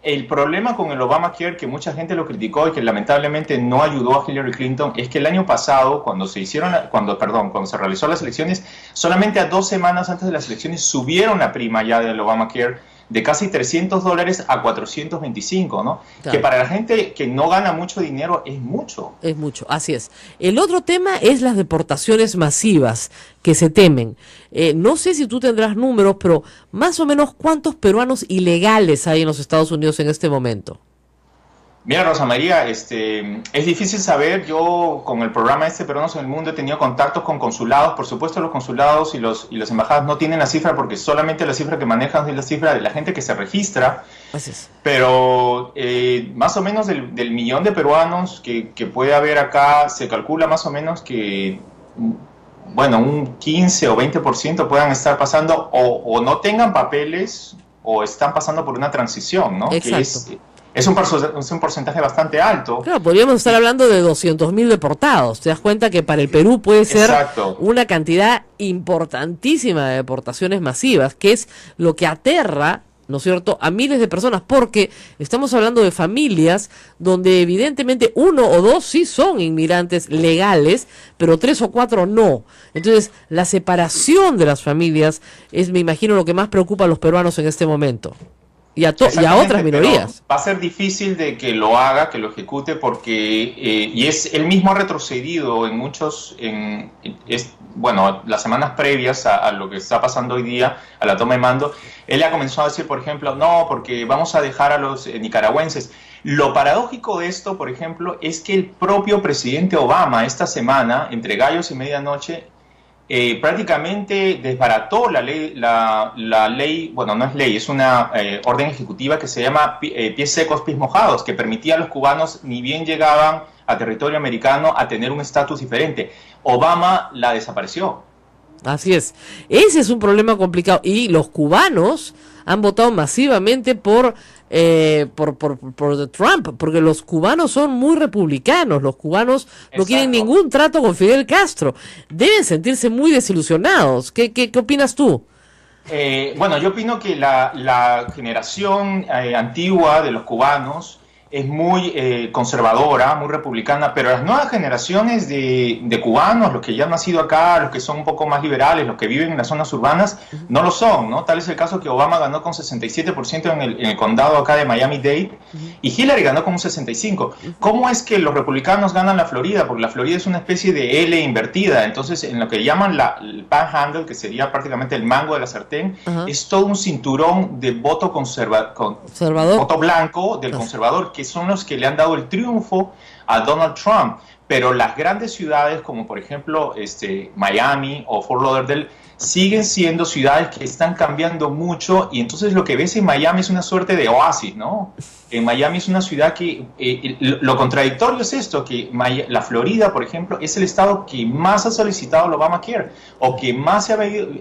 El problema con el Obamacare, que mucha gente lo criticó y que lamentablemente no ayudó a Hillary Clinton, es que el año pasado, cuando se realizó las elecciones, solamente a 2 semanas antes de las elecciones subieron la prima ya del Obamacare de casi $300 a 425, ¿no? Claro. Que para la gente que no gana mucho dinero es mucho. Es mucho, así es. El otro tema es las deportaciones masivas que se temen. No sé si tú tendrás números, pero más o menos ¿cuántos peruanos ilegales hay en los Estados Unidos en este momento? Mira, Rosa María, es difícil saber. Yo con el programa Peruanos en el Mundo he tenido contactos con consulados. Por supuesto, los consulados y las embajadas no tienen la cifra porque solamente la cifra que manejan es la cifra de la gente que se registra. Así es. Pero más o menos del millón de peruanos que puede haber acá, se calcula más o menos que, bueno, un 15 o 20% puedan estar pasando o no tengan papeles o están pasando por una transición, ¿no? Exacto. Que es un porcentaje bastante alto. Claro, podríamos estar hablando de 200.000 deportados. Te das cuenta que para el Perú puede ser una cantidad importantísima de deportaciones masivas, que es lo que aterra, ¿no es cierto?, a miles de personas, porque estamos hablando de familias donde evidentemente 1 o 2 sí son inmigrantes legales, pero 3 o 4 no. Entonces, la separación de las familias es, me imagino, lo que más preocupa a los peruanos en este momento. Y a otras minorías. Va a ser difícil de que lo haga, que lo ejecute, porque y él mismo ha retrocedido en muchos, las semanas previas a lo que está pasando hoy día, a la toma de mando. Él ya comenzó a decir, por ejemplo, no, porque vamos a dejar a los nicaragüenses. Lo paradójico de esto, por ejemplo, es que el propio presidente Obama esta semana, entre gallos y medianoche, prácticamente desbarató la ley, bueno, no es ley, es una orden ejecutiva que se llama pies secos, pies mojados, que permitía a los cubanos, ni bien llegaban a territorio americano, a tener un estatus diferente. Obama la desapareció. Así es. Ese es un problema complicado. Y los cubanos han votado masivamente por Trump, porque los cubanos son muy republicanos. Los cubanos no quieren ningún trato con Fidel Castro. Deben sentirse muy desilusionados. ¿Qué opinas tú? Bueno, yo opino que la generación antigua de los cubanos es muy conservadora, muy republicana, pero las nuevas generaciones de cubanos, los que ya han nacido acá, los que son un poco más liberales, los que viven en las zonas urbanas, no lo son, ¿no? Tal es el caso que Obama ganó con 67% en el condado acá de Miami-Dade y Hillary ganó con un 65%. ¿Cómo es que los republicanos ganan la Florida? Porque la Florida es una especie de L invertida, entonces en lo que llaman el panhandle, que sería prácticamente el mango de la sartén, es todo un cinturón de voto conservador, voto blanco del conservador, que son los que le han dado el triunfo a Donald Trump. Pero las grandes ciudades como por ejemplo Miami o Fort Lauderdale siguen siendo ciudades que están cambiando mucho, y entonces lo que ves en Miami es una suerte de oasis, ¿no? En Miami es una ciudad que, lo contradictorio es esto, que la Florida, por ejemplo, es el estado que más ha solicitado el Obamacare, o que más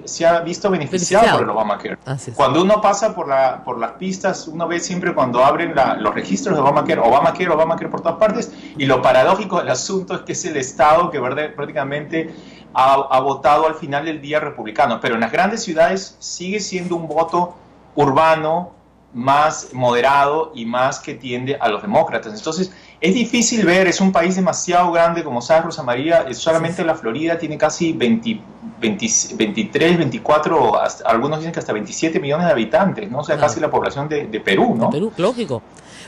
se ha visto beneficiado por el Obamacare. Cuando uno pasa por las pistas, uno ve siempre cuando abren los registros de Obamacare por todas partes, y lo paradójico del asunto es que es el estado que prácticamente ha votado al final del día republicano, pero en las grandes ciudades sigue siendo un voto urbano más moderado y más que tiende a los demócratas. Entonces es difícil ver, es un país demasiado grande, como sabes, Rosa María, solamente la Florida tiene casi 23, 24, algunos dicen que hasta 27 millones de habitantes, ¿no? O sea, casi la población de Perú, ¿no? De Perú, lógico.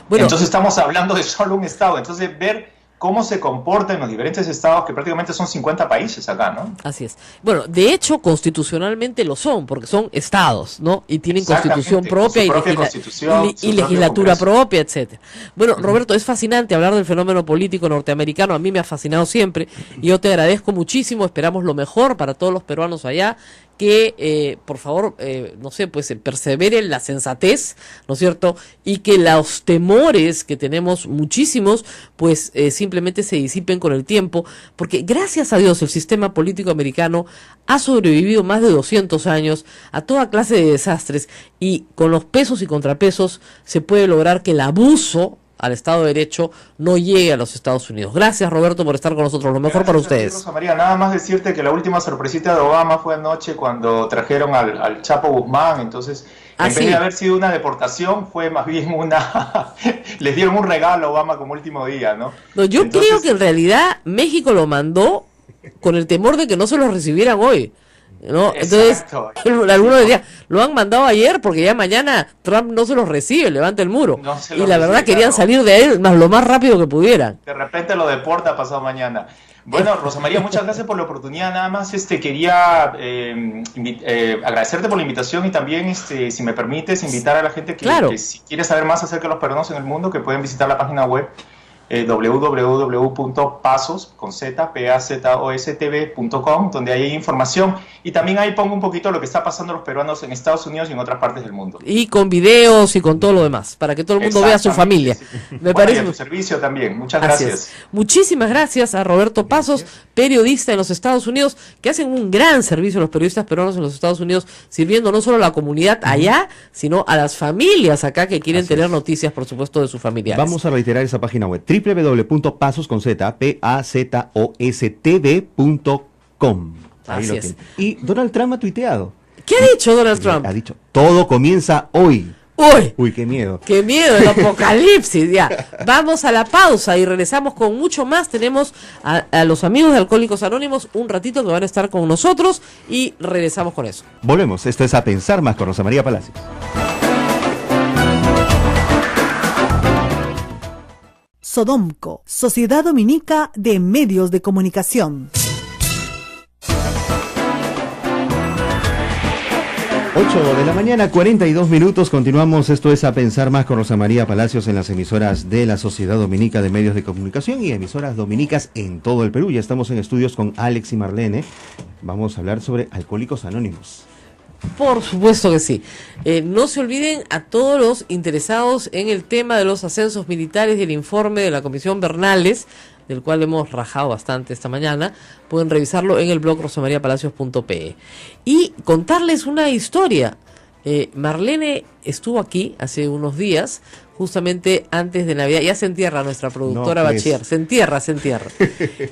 Bueno, entonces estamos hablando de solo un estado, entonces ver cómo se comporta en los diferentes estados, que prácticamente son 50 países acá, ¿no? Así es. Bueno, de hecho, constitucionalmente lo son, porque son estados, ¿no? Y tienen constitución propia y legislatura propia, etcétera. Bueno, Roberto, es fascinante hablar del fenómeno político norteamericano. A mí me ha fascinado siempre y yo te agradezco muchísimo. Esperamos lo mejor para todos los peruanos allá, que por favor, no sé, pues persevere en la sensatez, ¿no es cierto? Y que los temores que tenemos muchísimos, pues simplemente se disipen con el tiempo, porque gracias a Dios el sistema político americano ha sobrevivido más de 200 años a toda clase de desastres, y con los pesos y contrapesos se puede lograr que el abuso al Estado de Derecho no llegue a los Estados Unidos. Gracias, Roberto, por estar con nosotros. Lo mejor para ustedes. Rosa María, nada más decirte que la última sorpresita de Obama fue anoche cuando trajeron al Chapo Guzmán. Entonces, en vez de haber sido una deportación, fue más bien les dieron un regalo a Obama como último día, ¿no? No, yo creo que en realidad México lo mandó con el temor de que no se lo recibieran hoy, ¿no? Entonces, algunos decían, lo han mandado ayer porque ya mañana Trump no se los recibe, levanta el muro. Y la verdad querían salir de él lo más rápido que pudieran. De repente lo deporta pasado mañana. Bueno, Rosa María, muchas gracias por la oportunidad. Nada más quería agradecerte por la invitación y también, si me permites, invitar a la gente que si quiere saber más acerca de los peruanos en el mundo, que pueden visitar la página web www.pazostv.com, donde hay información, y también ahí pongo un poquito lo que está pasando a los peruanos en Estados Unidos y en otras partes del mundo. Y con videos y con todo lo demás, para que todo el mundo vea a su familia. Sí. Me parece. Y a tu servicio también. Muchas gracias. Muchísimas gracias a Roberto Pazos, periodista en los Estados Unidos, que hacen un gran servicio a los periodistas peruanos en los Estados Unidos, sirviendo no solo a la comunidad allá, sino a las familias acá que quieren tener noticias, por supuesto, de sus familiares. Vamos a reiterar esa página web: www.pazostv.com. Así es. Y Donald Trump ha tuiteado. ¿Qué ha dicho Donald Trump? Ha dicho, todo comienza hoy. Uy, qué miedo. Qué miedo, el apocalipsis, ya. Vamos a la pausa y regresamos con mucho más. Tenemos a los amigos de Alcohólicos Anónimos un ratito que van a estar con nosotros y regresamos con eso. Volvemos, esto es A Pensar Más con Rosa María Palacios. Sodomco, Sociedad Dominica de Medios de Comunicación. 8 de la mañana, 42 minutos. Continuamos. Esto es A Pensar Más con Rosa María Palacios en las emisoras de la Sociedad Dominica de Medios de Comunicación y emisoras dominicas en todo el Perú. Ya estamos en estudios con Alex y Marlene. Vamos a hablar sobre Alcohólicos Anónimos. Por supuesto que sí. No se olviden, a todos los interesados en el tema de los ascensos militares y el informe de la Comisión Bernales, del cual hemos rajado bastante esta mañana, pueden revisarlo en el blog rosamariapalacios.pe. Y contarles una historia. Marlene estuvo aquí hace unos días, justamente antes de Navidad. Ya se entierra nuestra productora bachiller, se entierra.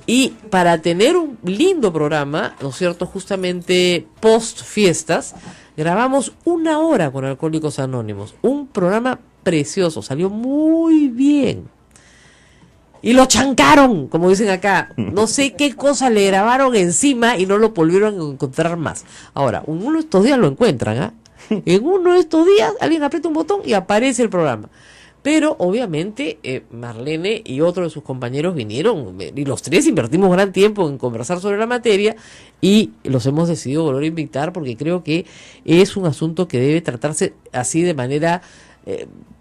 Y para tener un lindo programa, ¿no es cierto?, justamente post fiestas, grabamos 1 hora con Alcohólicos Anónimos. Un programa precioso, salió muy bien. Y lo chancaron, como dicen acá. No sé qué cosa le grabaron encima y no lo volvieron a encontrar más. Ahora, uno de estos días lo encuentran, ¿ah? En uno de estos días alguien aprieta un botón y aparece el programa. Pero obviamente Marlene y otros de sus compañeros vinieron y los tres invertimos gran tiempo en conversar sobre la materia y los hemos decidido volver a invitar porque creo que es un asunto que debe tratarse así de manera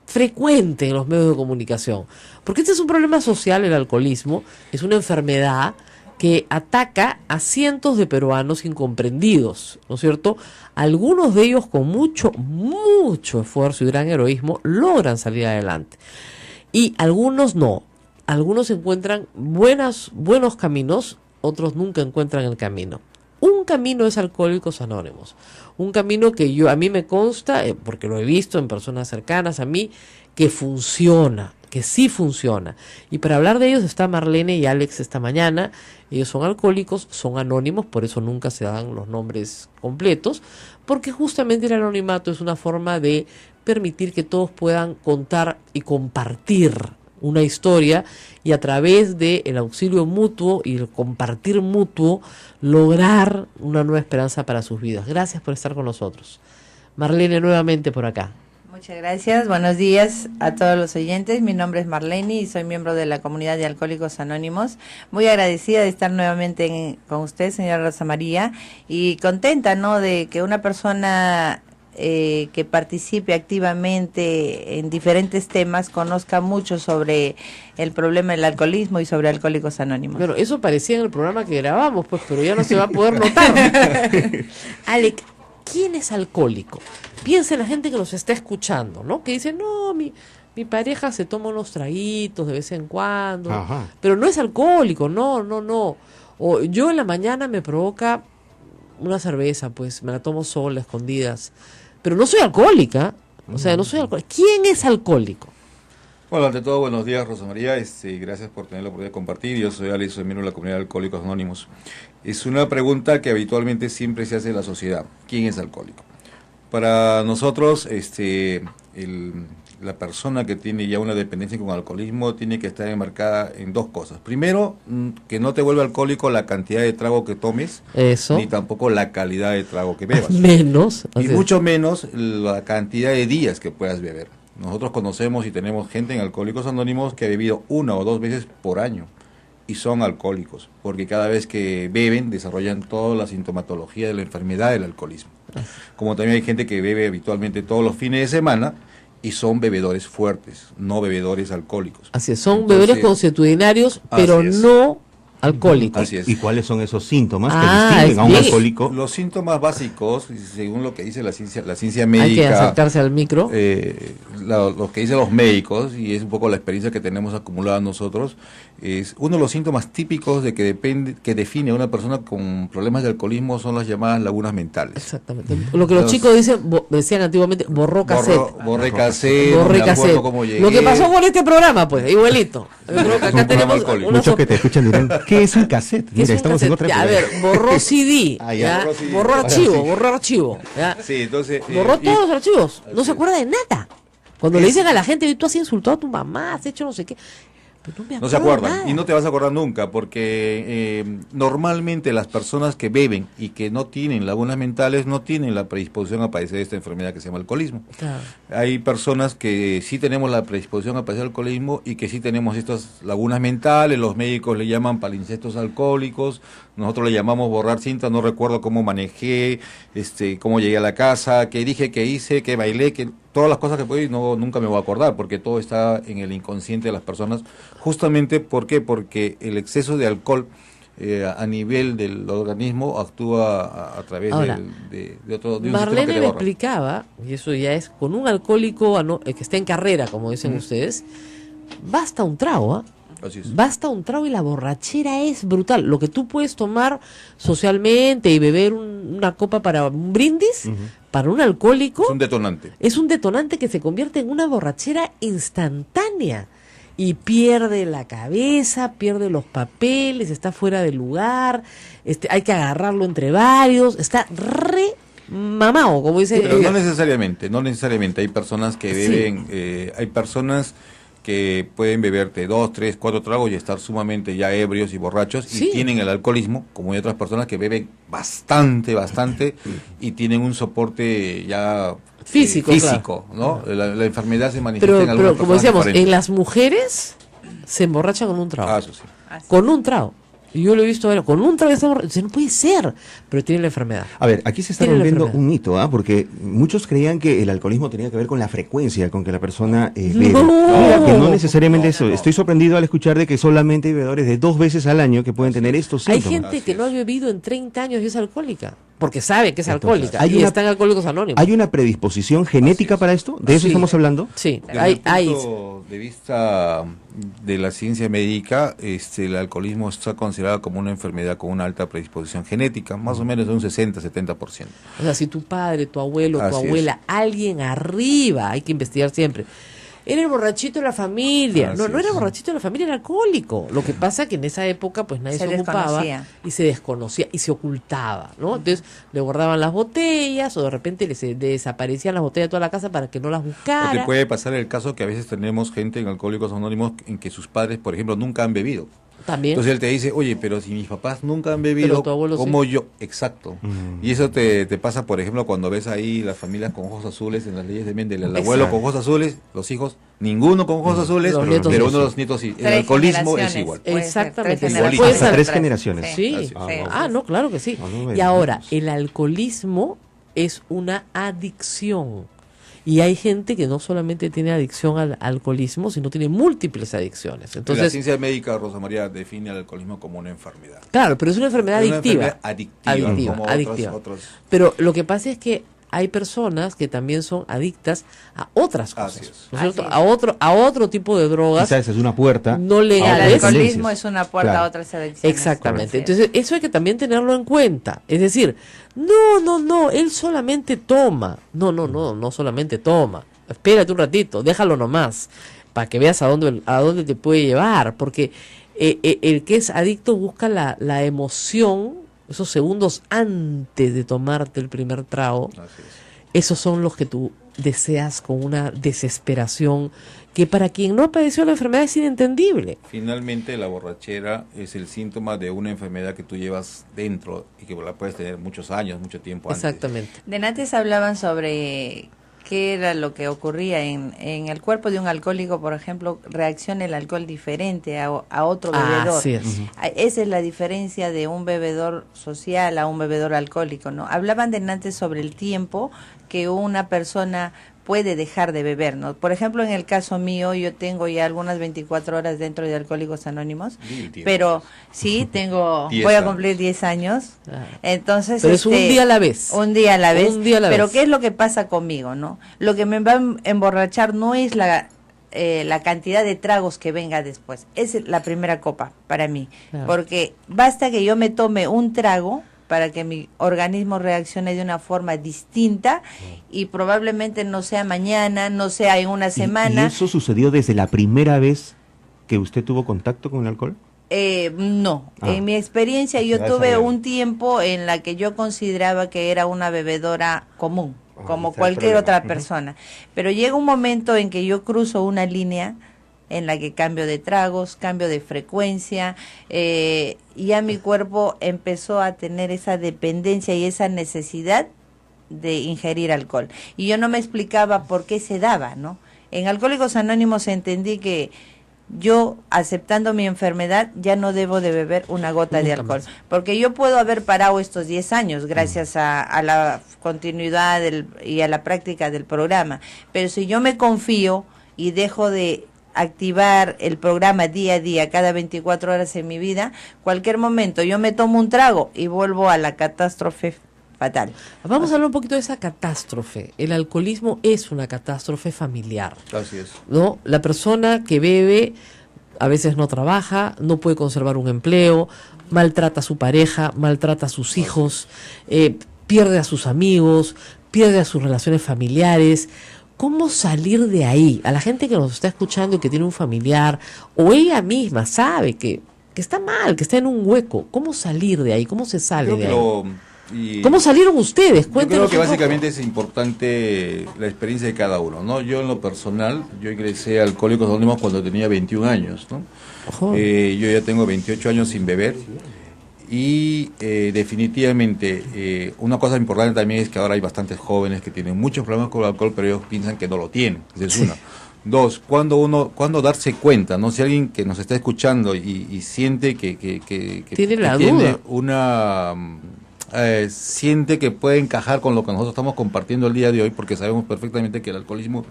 frecuente en los medios de comunicación. Porque este es un problema social, el alcoholismo, es una enfermedad que ataca a cientos de peruanos incomprendidos, ¿no es cierto? Algunos de ellos con mucho esfuerzo y gran heroísmo logran salir adelante. Y algunos no. Algunos encuentran buenos caminos, otros nunca encuentran el camino. Un camino es Alcohólicos Anónimos. Un camino que a mí me consta, porque lo he visto en personas cercanas a mí, que funciona, que sí funciona. Y para hablar de ellos está Marlene y Alex esta mañana. Ellos son alcohólicos, son anónimos, por eso nunca se dan los nombres completos, porque justamente el anonimato es una forma de permitir que todos puedan contar y compartir una historia y a través del auxilio mutuo y el compartir mutuo lograr una nueva esperanza para sus vidas. Gracias por estar con nosotros. Marlene, nuevamente por acá. Muchas gracias, buenos días a todos los oyentes. Mi nombre es Marlene y soy miembro de la comunidad de Alcohólicos Anónimos. Muy agradecida de estar nuevamente con usted, señora Rosa María, y contenta, ¿no?, de que una persona que participe activamente en diferentes temas, conozca mucho sobre el problema del alcoholismo y sobre Alcohólicos Anónimos. Bueno, eso parecía en el programa que grabamos, pues, pero ya no se va a poder notar. Alec, ¿quién es alcohólico? Piensa en la gente que nos está escuchando, ¿no? Que dice, no, mi pareja se toma unos traguitos de vez en cuando, Ajá. pero no es alcohólico, no. O yo en la mañana me provoca una cerveza, pues me la tomo sola, a escondidas, pero no soy alcohólica, o sea, no soy alcohólica. ¿Quién es alcohólico? Bueno, ante todo, buenos días, Rosa María. Gracias por tener la oportunidad de compartir. Yo soy Alex, soy miembro de la comunidad de Alcohólicos Anónimos. Es una pregunta que habitualmente siempre se hace en la sociedad. ¿Quién es alcohólico? Para nosotros, la persona que tiene ya una dependencia con alcoholismo tiene que estar enmarcada en dos cosas. Primero, que no te vuelve alcohólico la cantidad de trago que tomes, Eso. ni tampoco la calidad de trago que bebas. Menos. Y así es. mucho menos la cantidad de días que puedas beber. Nosotros conocemos y tenemos gente en Alcohólicos Anónimos que ha bebido 1 o 2 veces por año y son alcohólicos, porque cada vez que beben desarrollan toda la sintomatología de la enfermedad del alcoholismo. Como también hay gente que bebe habitualmente todos los fines de semana y son bebedores fuertes, no bebedores alcohólicos. Así es, son Entonces, bebedores consuetudinarios, pero así es. no alcohólicos. Así es. ¿Y cuáles son esos síntomas que Ah, distinguen a un bien. alcohólico? Los síntomas básicos, según lo que dice la ciencia Hay que médica, acercarse al micro. lo que dicen los médicos, y es un poco la experiencia que tenemos acumulada nosotros, es uno de los síntomas típicos de que define a una persona con problemas de alcoholismo son las llamadas lagunas mentales. Exactamente. Lo que los chicos decían antiguamente, borró cassette. Borré cassette, no Borré me acuerdo cassette. cómo llegué. Lo que pasó con este programa, pues, igualito. Yo creo que Es un acá programa tenemos alcohólico. una Muchos que te escuchan dirán, ¿qué es un cassette? ¿Qué es Mira, un estamos en cassette? otra Ya, a época. ver, borró CD, Ah, ya, ya, borró CD. borró Ahora archivo, sí. borró archivo, ya. Sí, entonces... Borró y- todos los archivos, no Así se es. acuerda de nada. Cuando le dicen a la gente, tú has insultado a tu mamá, has hecho no sé qué, pero no me No se acuerdo acuerdan, nada. y no te vas a acordar nunca, porque normalmente las personas que beben y que no tienen lagunas mentales no tienen la predisposición a padecer esta enfermedad que se llama alcoholismo. Claro. Hay personas que sí tenemos la predisposición a padecer alcoholismo y que sí tenemos estas lagunas mentales, los médicos le llaman palimpsestos alcohólicos, nosotros le llamamos borrar cinta, no recuerdo cómo manejé, cómo llegué a la casa, qué dije, qué hice, qué bailé, que todas las cosas que puedo y nunca me voy a acordar, porque todo está en el inconsciente de las personas, justamente ¿por qué? Porque el exceso de alcohol a nivel del organismo actúa a través Ahora, de un sistema Marlene que te me borra. explicaba, y eso ya es con un alcohólico que está en carrera, como dicen ustedes, basta un trago, ¿ah? Así es. Basta un trago y la borrachera es brutal. Lo que tú puedes tomar socialmente y beber una copa para un brindis, para un alcohólico, Es un detonante. es un detonante que se convierte en una borrachera instantánea. Y pierde la cabeza, pierde los papeles, está fuera de lugar, hay que agarrarlo entre varios, está re mamado, como dice. Pero no necesariamente. Hay personas que Sí. beben, hay personas que pueden beberte 2, 3, 4 tragos y estar sumamente ya ebrios y borrachos Sí. y tienen el alcoholismo, como hay otras personas que beben bastante y tienen un soporte ya Físico, ¿no? La enfermedad se manifiesta en pero algunas como personas decíamos, diferentes. en las mujeres se emborrachan con un trago. Ah, eso sí. Con un trago. Y yo lo he visto, bueno, con un trago ya está borracho. Dice, no puede ser, pero tiene la enfermedad. A ver, aquí se está Tiene la rompiendo enfermedad. un mito, ¿ah? Porque muchos creían que el alcoholismo tenía que ver con la frecuencia con que la persona bebe. No. Mira, que no necesariamente eso. no. Estoy sorprendido al escuchar de que solamente hay bebedores de 2 veces al año que pueden tener estos Hay síntomas. gente que no ha bebido en 30 años y es alcohólica, porque sabe que es Entonces, alcohólica, hay y una- están alcohólicos anónimos. ¿Hay una predisposición genética para esto? ¿De eso Sí. estamos hablando? Sí, Desde hay, el punto de vista de la ciencia médica, el alcoholismo está considerado como una enfermedad con una alta predisposición genética, más o menos de un 60-70%. o sea, si tu padre, tu abuelo, tu Así es. abuela, alguien arriba, hay que investigar siempre. Era el borrachito de la familia. No Así era el es. borrachito de la familia, era alcohólico. Lo que pasa que en esa época pues nadie Se se ocupaba desconocía. y se desconocía y se ocultaba, ¿no? Entonces le guardaban las botellas o de repente desaparecían las botellas de toda la casa para que no las O te buscara. puede pasar el caso que a veces tenemos gente en Alcohólicos Anónimos en que sus padres, por ejemplo, nunca han bebido. También. Entonces él te dice, oye, pero si mis papás nunca han Pero bebido, tu abuelo ¿cómo sí. yo? Exacto. Y eso te pasa, por ejemplo, cuando ves ahí las familias con ojos azules en las leyes de Mendel. El abuelo con ojos azules, los hijos, ninguno con ojos azules, Los nietos pero sí. uno de los nietos sí. El 3 alcoholismo es generaciones. igual. Puede ser, Exactamente. 3 Igualito. generaciones. Hasta 3 generaciones. Sí. Así es. No, claro que sí. Ah, no, Y ahora, vemos. el alcoholismo es una adicción. Y hay gente que no solamente tiene adicción al alcoholismo, sino tiene múltiples adicciones. La Entonces, ciencia médica, Rosa María, define el alcoholismo como una enfermedad. claro, pero es una enfermedad Es una adictiva. enfermedad adictiva, como adictiva. otros. Pero lo que pasa es que hay personas que también son adictas a otras cosas, Así es. ¿no es cierto? Así es. A otro tipo de drogas Quizás esa es una puerta. no El legales. alcoholismo es una puerta Claro. a otras adicciones. Exactamente. Correcto. Entonces, eso hay que también tenerlo en cuenta. Es decir, no, él solamente toma. No solamente toma. Espérate un ratito, déjalo nomás, para que veas a dónde te puede llevar, porque el que es adicto busca la emoción, esos segundos antes de tomarte el primer trago, Así es. esos son los que tú deseas con una desesperación que para quien no ha padecido la enfermedad es inentendible. Finalmente, la borrachera es el síntoma de una enfermedad que tú llevas dentro y que la puedes tener muchos años, mucho tiempo antes. Exactamente. De antes hablaban sobre qué era lo que ocurría en el cuerpo de un alcohólico, por ejemplo, reacciona el alcohol diferente a otro bebedor. Así es. Esa es la diferencia de un bebedor social a un bebedor alcohólico, ¿no? Hablaban de antes sobre el tiempo que una persona puede dejar de beber, ¿no? Por ejemplo, en el caso mío, yo tengo ya algunas 24 horas dentro de Alcohólicos Anónimos, pero sí, voy a cumplir 10 años, entonces... Pero es un día a la vez. Un día a la vez, Un día a la pero vez. ¿qué es lo que pasa conmigo, no? Lo que me va a emborrachar no es la cantidad de tragos que venga después, es la primera copa para mí, Claro. porque basta que yo me tome un trago para que mi organismo reaccione de una forma distinta y probablemente no sea mañana, no sea en una ¿Y semana. eso sucedió desde la primera vez que usted tuvo contacto con el alcohol? No, Ah. en mi experiencia yo Ya tuve sabía. un tiempo en la que yo consideraba que era una bebedora común, Ah, como está el cualquier problema. otra Ujú. persona. Pero llega un momento en que yo cruzo una línea en la que cambio de tragos, cambio de frecuencia, y ya mi cuerpo empezó a tener esa dependencia y esa necesidad de ingerir alcohol. Y yo no me explicaba por qué se daba, ¿no? En Alcohólicos Anónimos entendí que yo, aceptando mi enfermedad, ya no debo de beber una gota de Nunca alcohol. más. Porque yo puedo haber parado estos 10 años gracias a la continuidad y a la práctica del programa. Pero si yo me confío y dejo de activar el programa día a día, cada 24 horas en mi vida, cualquier momento yo me tomo un trago y vuelvo a la catástrofe fatal. Vamos a hablar un poquito de esa catástrofe. El alcoholismo es una catástrofe familiar, Así es. ¿no? La persona que bebe a veces no trabaja, no puede conservar un empleo, maltrata a su pareja, maltrata a sus hijos, pierde a sus amigos, pierde a sus relaciones familiares. ¿Cómo salir de ahí? A la gente que nos está escuchando y que tiene un familiar, o ella misma sabe que está mal, que está en un hueco. ¿Cómo salir de ahí? ¿Cómo se sale Creo de que ahí? ¿Cómo salieron ustedes? Yo creo Cuéntenos que un poco. básicamente es importante la experiencia de cada uno, ¿no? Yo en lo personal, yo ingresé a Alcohólicos Anónimos cuando tenía 21 años, ¿no? Ojo. Yo ya tengo 28 años sin beber y definitivamente una cosa importante también es que ahora hay bastantes jóvenes que tienen muchos problemas con el alcohol, pero ellos piensan que no lo tienen. Esa es una. Dos, cuando darse cuenta, ¿no? Si alguien que nos está escuchando y siente que Tiene la tiene duda. una siente que puede encajar con lo que nosotros estamos compartiendo el día de hoy, porque sabemos perfectamente que el alcoholismo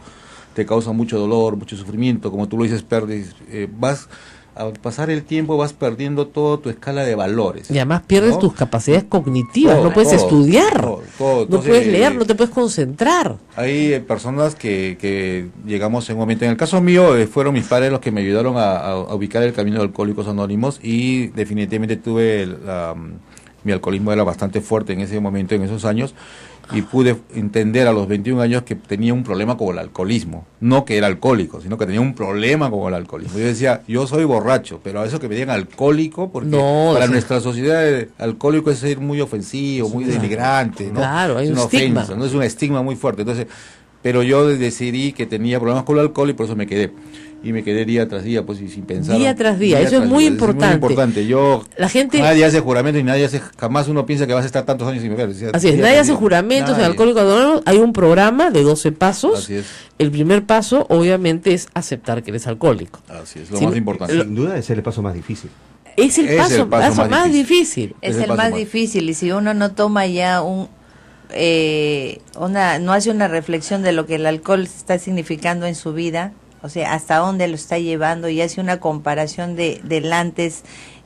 te causa mucho dolor, mucho sufrimiento, como tú lo dices, al pasar el tiempo vas perdiendo toda tu escala de valores. Y además pierdes ¿no? tus capacidades cognitivas, Todo, no puedes todo, estudiar, todo. no Entonces, puedes leer, no te puedes concentrar. Hay personas que llegamos en un momento, en el caso mío, fueron mis padres los que me ayudaron a ubicar el camino de Alcohólicos Anónimos y definitivamente mi alcoholismo era bastante fuerte en ese momento, en esos años, y pude entender a los 21 años que tenía un problema con el alcoholismo, no que era alcohólico, sino que tenía un problema con el alcoholismo. Yo decía, yo soy borracho, pero a eso que me digan alcohólico, porque No, para sí. nuestra sociedad alcohólico es ser muy ofensivo, muy denigrante, ¿no? Claro, hay es un una estigma. ofensa, ¿no? Es un estigma muy fuerte. Entonces, pero yo decidí que tenía problemas con el alcohol y por eso me quedé. Y me quedé día tras día, pues, y sin pensar. Día tras día, eso es tras muy día. importante. Es muy importante. La gente- Nadie hace juramento y nadie hace... Jamás uno piensa que vas a estar tantos años sin beber. Así es, nadie hace juramentos en Alcohólicos Anónimos. Hay un programa de 12 pasos. Así es. El primer paso, obviamente, es aceptar que eres alcohólico. Así es, lo Sí, más importante. Sin duda es el paso más difícil. Es el Es paso, el paso más más difícil. Es el el paso más más. difícil y si uno no toma ya no hace una reflexión de lo que el alcohol está significando en su vida, o sea, hasta dónde lo está llevando, y hace una comparación del antes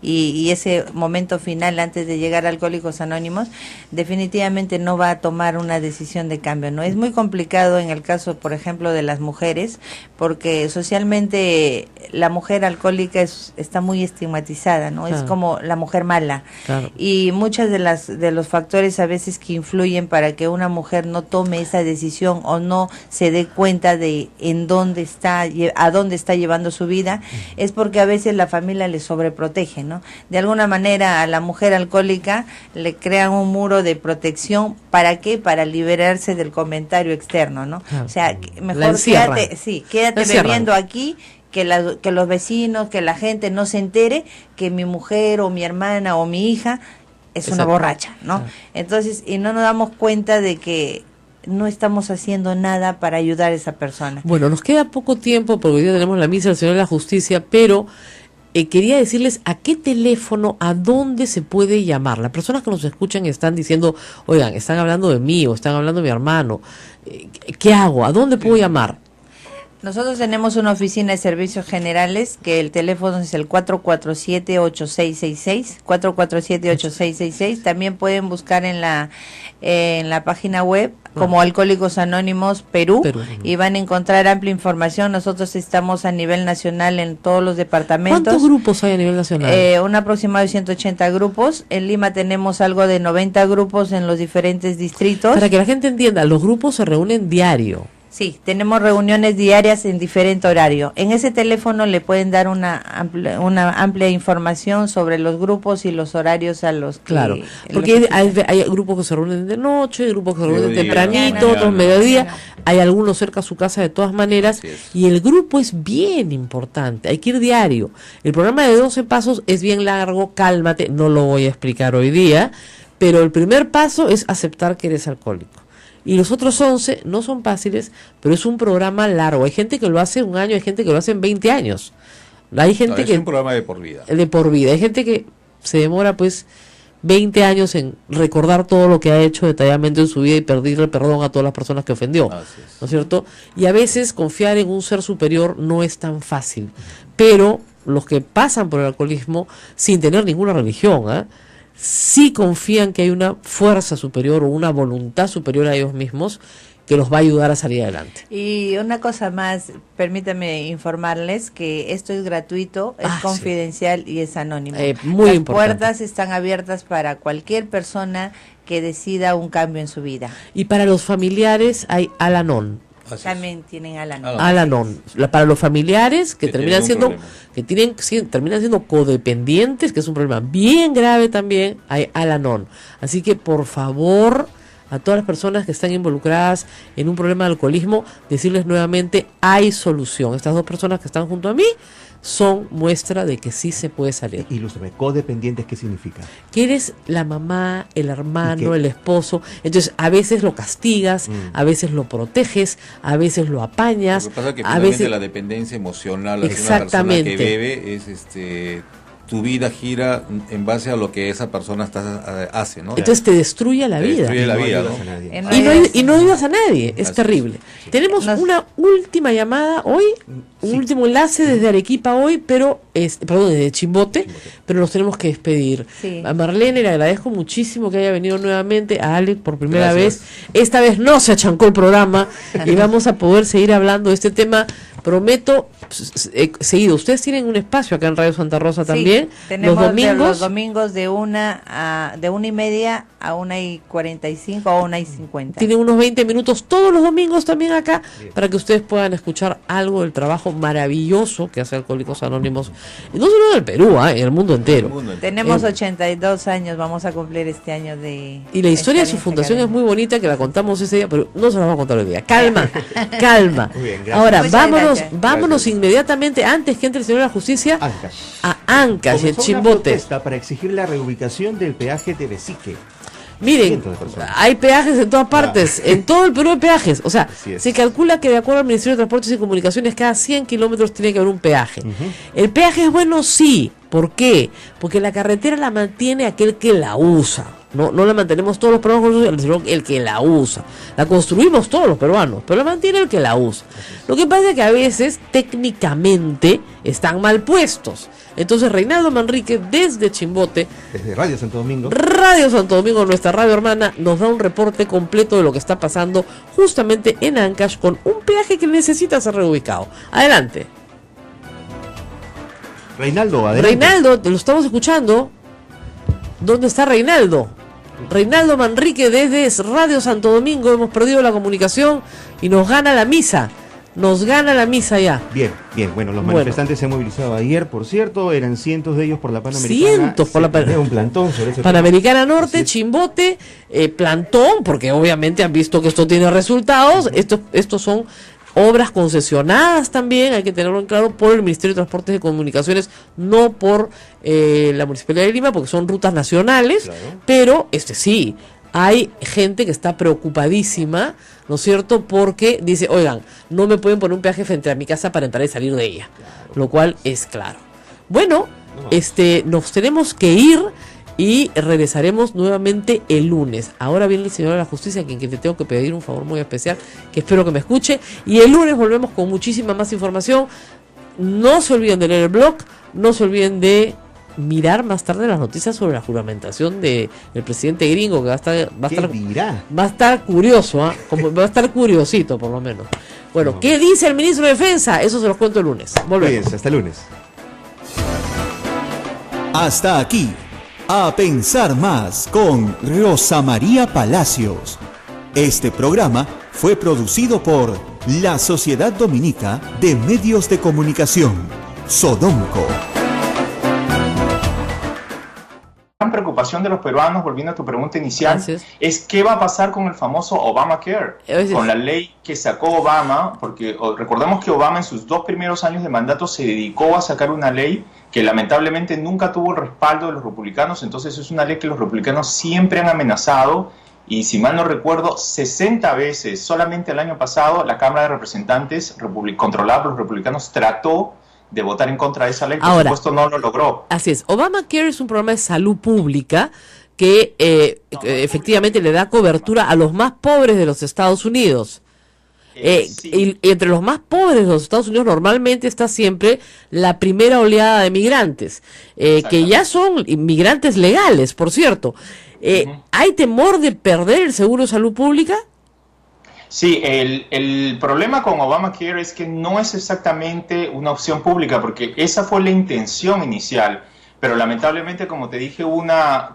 y ese momento final antes de llegar a Alcohólicos Anónimos, definitivamente no va a tomar una decisión de cambio, ¿no? Es muy complicado en el caso, por ejemplo, de las mujeres, porque socialmente la mujer alcohólica está muy estigmatizada, ¿no? Claro. Es como la mujer mala. Claro. Y muchas de los factores a veces que influyen para que una mujer no tome esa decisión o no se dé cuenta de a dónde está llevando su vida, es porque a veces la familia le sobreprotege, ¿no? De alguna manera a la mujer alcohólica le crean un muro de protección. ¿Para qué? Para liberarse del comentario externo, ¿no? O sea, mejor quédate bebiendo aquí, que los vecinos, que la gente no se entere que mi mujer o mi hermana o mi hija es una borracha, ¿no? Entonces, y no nos damos cuenta de que no estamos haciendo nada para ayudar a esa persona. Bueno, nos queda poco tiempo porque hoy día tenemos la misa del Señor de la Justicia, pero quería decirles a qué teléfono, a dónde se puede llamar. Las personas que nos escuchan están diciendo, oigan, están hablando de mí o están hablando de mi hermano. ¿Qué hago? ¿A dónde puedo llamar? Nosotros tenemos una oficina de servicios generales que el teléfono es el 447-8666, 447-8666. También pueden buscar en la página web como Alcohólicos Anónimos Perú, y van a encontrar amplia información. Nosotros estamos a nivel nacional en todos los departamentos. ¿Cuántos grupos hay a nivel nacional? Un aproximado de 180 grupos. En Lima tenemos algo de 90 grupos en los diferentes distritos. Para que la gente entienda, los grupos se reúnen diario. Sí, tenemos reuniones diarias en diferente horario. En ese teléfono le pueden dar una amplia información sobre los grupos y los horarios a los que... Claro, porque hay grupos que se reúnen de noche, grupos que se reúnen tempranito, otros mediodía, hay algunos cerca a su casa de todas maneras, y el grupo es bien importante, hay que ir diario. El programa de 12 pasos es bien largo, cálmate, no lo voy a explicar hoy día, pero el primer paso es aceptar que eres alcohólico. Y los otros 11 no son fáciles, pero es un programa largo. Hay gente que lo hace un año, hay gente que lo hace en 20 años. Hay gente es un programa de por vida. De por vida. Hay gente que se demora pues 20 años en recordar todo lo que ha hecho detalladamente en su vida y pedirle perdón a todas las personas que ofendió. ¿No es cierto? Y a veces confiar en un ser superior no es tan fácil. Pero los que pasan por el alcoholismo sin tener ninguna religión, sí confían que hay una fuerza superior o una voluntad superior a ellos mismos que los va a ayudar a salir adelante. Y una cosa más, permítame informarles que esto es gratuito, es confidencial y es anónimo. Muy Las importante. puertas están abiertas para cualquier persona que decida un cambio en su vida. Y para los familiares hay Al-Anon. También tienen Al-Anon. Al-Anon. Para los familiares que terminan siendo codependientes, que es un problema bien grave también, hay Al-Anon. Así que por favor, a todas las personas que están involucradas en un problema de alcoholismo, decirles nuevamente, hay solución. Estas dos personas que están junto a mí son muestra de que sí se puede salir. Ilústrame, codependientes, ¿qué significa? Que eres la mamá, el hermano, el esposo. Entonces, a veces lo castigas, a veces lo proteges, a veces lo apañas. Lo que pasa es que a finalmente veces la dependencia emocional de una exactamente. persona que bebe es tu vida gira en base a lo que esa persona hace, ¿no? Entonces te destruye la vida. Destruye la vida, ¿no? Y no ayudas a nadie, es terrible. Sí. Tenemos una última llamada hoy, un último enlace desde Arequipa hoy, pero desde Chimbote, pero nos tenemos que despedir. Sí. A Marlene le agradezco muchísimo que haya venido nuevamente, a Alex por primera vez. Esta vez no se achancó el programa y vamos a poder seguir hablando de este tema. Prometo seguido. Ustedes tienen un espacio acá en Radio Santa Rosa también. Tenemos los domingos de 1:30 a 1:45 a 1:50. Tienen unos 20 minutos todos los domingos también acá para que ustedes puedan escuchar algo del trabajo maravilloso que hace Alcohólicos Anónimos, no solo en el Perú, en el mundo entero. Tenemos 82 años, vamos a cumplir este año de... Y la historia de su fundación es muy bonita, que la contamos ese día, pero no se la vamos a contar hoy día. Calma, calma. Muy bien, ahora, vámonos inmediatamente, antes que entre el Señor de la Justicia, a Ancash, el Chimbote. Para exigir la reubicación del peaje de Besique. Miren, hay peajes en todas partes, en todo el Perú hay peajes. O sea, se calcula que de acuerdo al Ministerio de Transportes y Comunicaciones, cada 100 kilómetros tiene que haber un peaje. ¿El peaje es bueno? Sí. ¿Por qué? Porque la carretera la mantiene aquel que la usa. No la mantenemos todos los peruanos, sino el que la usa. La construimos todos los peruanos, pero la mantiene el que la usa. Lo que pasa es que a veces técnicamente están mal puestos. Entonces Reinaldo Manrique desde Chimbote, Desde Radio Santo Domingo. Radio Santo Domingo, nuestra radio hermana, nos da un reporte completo de lo que está pasando justamente en Ancash con un peaje que necesita ser reubicado. Adelante. Reinaldo, adelante. Reinaldo, te lo estamos escuchando. ¿Dónde está Reinaldo? Reinaldo Manrique desde Radio Santo Domingo. Hemos perdido la comunicación y nos gana la misa. Nos gana la misa ya. Bien. Bueno, los manifestantes se han movilizado ayer, por cierto. Eran cientos de ellos por la Panamericana. Cientos por la Panamericana. Un plantón sobre ese Panamericana Norte, Chimbote, plantón, porque obviamente han visto que esto tiene resultados. Estos son obras concesionadas también, hay que tenerlo en claro, por el Ministerio de Transportes y Comunicaciones, no por la Municipalidad de Lima, porque son rutas nacionales, claro. Pero sí, hay gente que está preocupadísima, ¿no es cierto?, porque dice, oigan, no me pueden poner un peaje frente a mi casa para entrar y salir de ella, claro. Lo cual es claro. Bueno, nos tenemos que ir y regresaremos nuevamente el lunes. Ahora viene el señor de la justicia, a quien le tengo que pedir un favor muy especial, que espero que me escuche, y el lunes volvemos con muchísima más información. No se olviden de leer el blog, no se olviden de mirar más tarde las noticias sobre la juramentación del presidente gringo, que va a estar curioso, va a estar curiosito por lo menos. Bueno, ¿qué dice el ministro de Defensa? Eso se los cuento el lunes. Volvemos. Bien, hasta el lunes. Hasta aquí, A Pensar Más con Rosa María Palacios. Este programa fue producido por la Sociedad Dominica de Medios de Comunicación, Sodomco. La gran preocupación de los peruanos, volviendo a tu pregunta inicial, es qué va a pasar con el famoso Obamacare, con la ley que sacó Obama, porque recordemos que Obama en sus 2 primeros años de mandato se dedicó a sacar una ley que lamentablemente nunca tuvo el respaldo de los republicanos. Entonces es una ley que los republicanos siempre han amenazado, y si mal no recuerdo, 60 veces, solamente el año pasado, la Cámara de Representantes, controlada por los republicanos, trató de votar en contra de esa ley. Por supuesto no lo logró. Así es, Obamacare es un programa de salud pública que efectivamente le da cobertura a los más pobres de los Estados Unidos. Sí. Y entre los más pobres de los Estados Unidos normalmente está siempre la primera oleada de migrantes, que ya son inmigrantes legales, por cierto. ¿Hay temor de perder el seguro de salud pública? Sí, el problema con Obamacare es que no es exactamente una opción pública, porque esa fue la intención inicial, pero lamentablemente, como te dije, hubo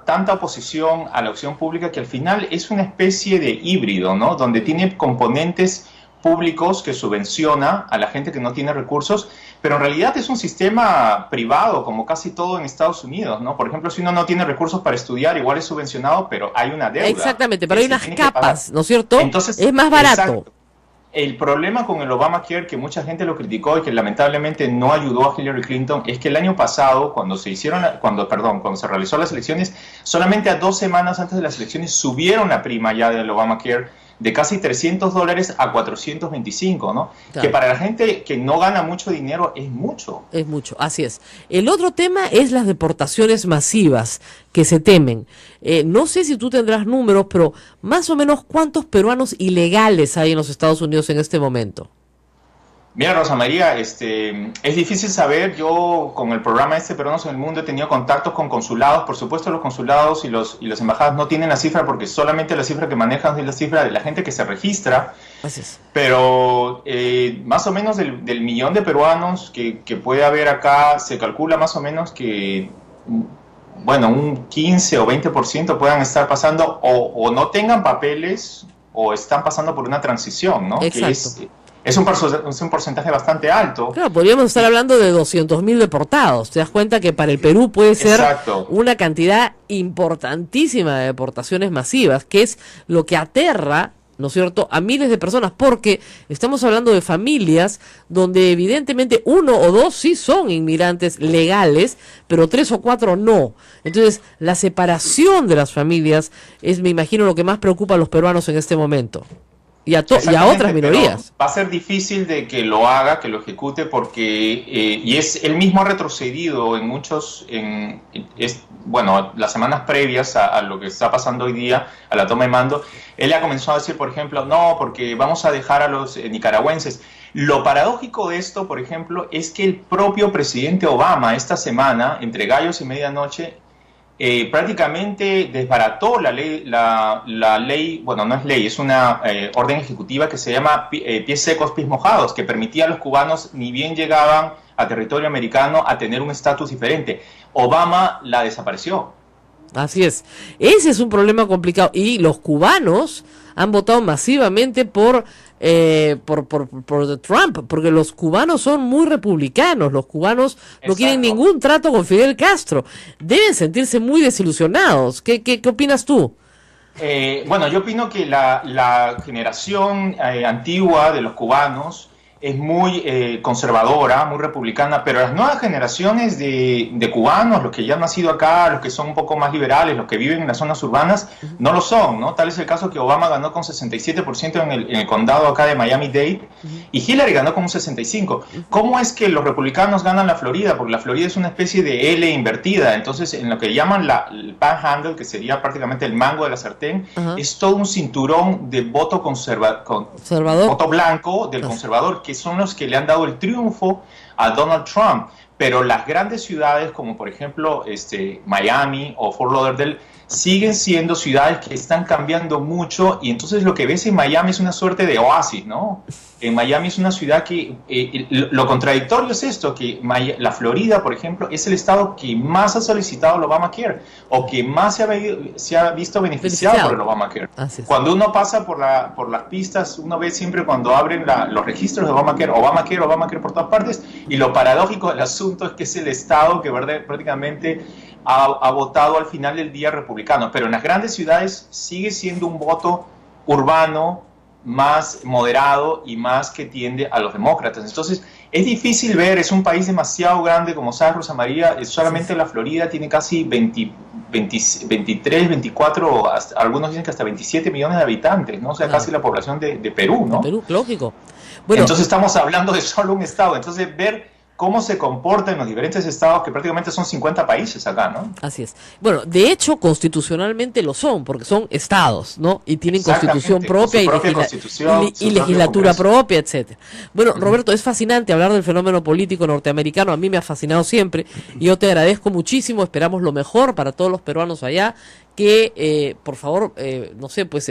tanta oposición a la opción pública que al final es una especie de híbrido, ¿no? Donde tiene componentes públicos que subvenciona a la gente que no tiene recursos, pero en realidad es un sistema privado, como casi todo en Estados Unidos, ¿no? Por ejemplo, si uno no tiene recursos para estudiar, igual es subvencionado, pero hay una deuda. Exactamente, pero hay unas capas, ¿no es cierto? Entonces, es más barato. Exacto. El problema con el Obamacare, que mucha gente lo criticó y que lamentablemente no ayudó a Hillary Clinton, es que el año pasado, cuando se realizó las elecciones, solamente a 2 semanas antes de las elecciones subieron la prima ya del Obamacare de casi $300 a 425, ¿no? Claro. Que para la gente que no gana mucho dinero es mucho. Es mucho, así es. El otro tema es las deportaciones masivas que se temen. No sé si tú tendrás números, pero más o menos ¿cuántos peruanos ilegales hay en los Estados Unidos en este momento? Mira, Rosa María, es difícil saber. Yo con el programa Peruanos en el Mundo he tenido contactos con consulados. Por supuesto, los consulados y las embajadas no tienen la cifra, porque solamente la cifra que manejan es la cifra de la gente que se registra. Así es. Pero más o menos del millón de peruanos que puede haber acá, se calcula más o menos que, bueno, un 15 o 20% puedan estar pasando o no tengan papeles o están pasando por una transición, ¿no? Exacto. Es un porcentaje bastante alto. Claro, podríamos estar hablando de 200.000 deportados. Te das cuenta que para el Perú puede ser una cantidad importantísima de deportaciones masivas, que es lo que aterra, ¿no es cierto?, a miles de personas, porque estamos hablando de familias donde evidentemente 1 o 2 sí son inmigrantes legales, pero 3 o 4 no. Entonces, la separación de las familias es, me imagino, lo que más preocupa a los peruanos en este momento. y a otras minorías. Va a ser difícil de que lo haga, que lo ejecute, porque y él mismo ha retrocedido en muchos, las semanas previas a lo que está pasando hoy día, a la toma de mando. Él ha comenzado a decir, por ejemplo, no, porque vamos a dejar a los nicaragüenses. Lo paradójico de esto, por ejemplo, es que el propio presidente Obama esta semana, entre gallos y medianoche, prácticamente desbarató la ley, bueno, no es ley, es una orden ejecutiva que se llama pies secos, pies mojados, que permitía a los cubanos, ni bien llegaban a territorio americano, a tener un estatus diferente. Obama la desapareció. Así es. Ese es un problema complicado. Y los cubanos han votado masivamente por Trump, porque los cubanos son muy republicanos. Los cubanos no quieren ningún trato con Fidel Castro. Deben sentirse muy desilusionados. ¿Qué opinas tú? Yo opino que la generación antigua de los cubanos es muy conservadora, muy republicana, pero las nuevas generaciones de cubanos, los que ya han nacido acá, los que son un poco más liberales, los que viven en las zonas urbanas, no lo son, ¿no? Tal es el caso que Obama ganó con 67% en el condado acá de Miami-Dade y Hillary ganó con un 65%. ¿Cómo es que los republicanos ganan la Florida? Porque la Florida es una especie de L invertida, entonces en lo que llaman el panhandle, que sería prácticamente el mango de la sartén, es todo un cinturón de voto conservador, voto blanco del conservador, que son los que le han dado el triunfo a Donald Trump. Pero las grandes ciudades, como por ejemplo Miami o Fort Lauderdale, siguen siendo ciudades que están cambiando mucho, y entonces lo que ves en Miami es una suerte de oasis, ¿no? En Miami es una ciudad que, lo contradictorio es esto, que la Florida, por ejemplo, es el estado que más ha solicitado el Obamacare, o que más se ha visto beneficiado por el Obamacare. Cuando uno pasa por las pistas, uno ve siempre cuando abren los registros de Obamacare por todas partes, y lo paradójico del asunto es que es el estado que prácticamente ha votado al final del día republicano, pero en las grandes ciudades sigue siendo un voto urbano más moderado y más que tiende a los demócratas. Entonces es difícil ver, es un país demasiado grande, como sabes, Rosa María, solamente la Florida tiene casi 23, 24, algunos dicen que hasta 27 millones de habitantes, ¿no? O sea, casi la población de Perú, ¿no? Perú, lógico. Bueno, entonces estamos hablando de solo un estado, entonces ver cómo se comporta en los diferentes estados, que prácticamente son 50 países acá, ¿no? Así es. Bueno, de hecho, constitucionalmente lo son, porque son estados, ¿no? Y tienen constitución propia y legislatura propia, etcétera. Bueno, Roberto, es fascinante hablar del fenómeno político norteamericano. A mí me ha fascinado siempre, y yo te agradezco muchísimo. Esperamos lo mejor para todos los peruanos allá, que por favor,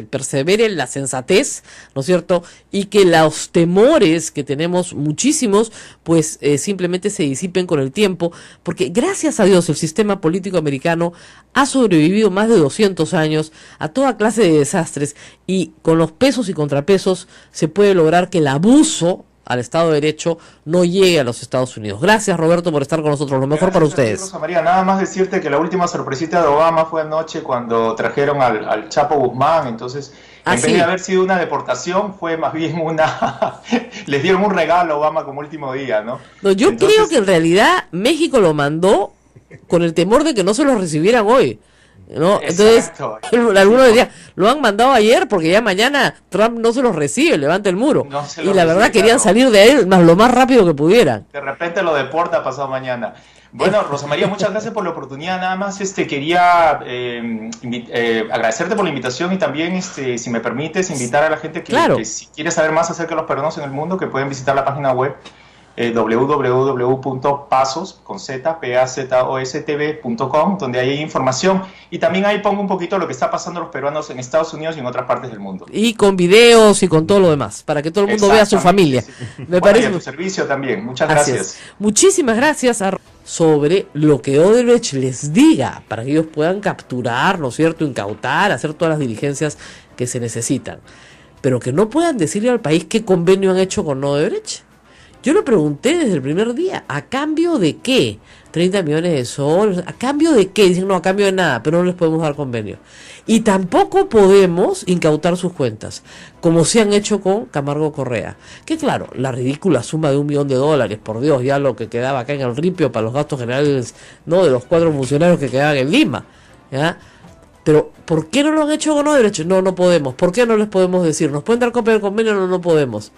perseveren la sensatez, ¿no es cierto? Y que los temores que tenemos muchísimos, pues simplemente se disipen con el tiempo, porque gracias a Dios el sistema político americano ha sobrevivido más de 200 años a toda clase de desastres, y con los pesos y contrapesos se puede lograr que el abuso al Estado de Derecho no llegue a los Estados Unidos. Gracias, Roberto, por estar con nosotros. Lo mejor para ustedes. Rosa María, nada más decirte que la última sorpresita de Obama fue anoche cuando trajeron al Chapo Guzmán. Entonces, en vez de haber sido una deportación, fue más bien les dieron un regalo a Obama como último día, ¿no? Yo creo que en realidad México lo mandó con el temor de que no se lo recibieran hoy, ¿no? Entonces, algunos decían, lo han mandado ayer porque ya mañana Trump no se los recibe, levanta el muro. Y la verdad querían salir de ahí lo más rápido que pudieran. De repente lo deporta pasado mañana. Bueno, Rosa María, muchas gracias por la oportunidad. Nada más quería agradecerte por la invitación, y también, si me permites, invitar a la gente que si quiere saber más acerca de los peruanos en el mundo, que pueden visitar la página web www.pazostv.com, donde hay información, y también ahí pongo un poquito lo que está pasando a los peruanos en Estados Unidos y en otras partes del mundo. Y con videos y con todo lo demás, para que todo el mundo vea a su familia. Sí. Me parece. Y a tu servicio también. Muchas gracias. Muchísimas gracias sobre lo que Odebrecht les diga, para que ellos puedan capturar, ¿no es cierto?, incautar, hacer todas las diligencias que se necesitan. Pero que no puedan decirle al país qué convenio han hecho con Odebrecht. Yo lo pregunté desde el primer día, ¿a cambio de qué? 30 millones de soles, ¿a cambio de qué? Dicen, no, a cambio de nada, pero no les podemos dar convenio. Y tampoco podemos incautar sus cuentas, como se han hecho con Camargo Correa. Que claro, la ridícula suma de $1 millón, por Dios, ya lo que quedaba acá en el ripio para los gastos generales, no, de los 4 funcionarios que quedaban en Lima, ¿ya? Pero, ¿por qué no lo han hecho con Odebrecht? No, no podemos. ¿Por qué no les podemos decir? ¿Nos pueden dar copia del convenio? No, no podemos.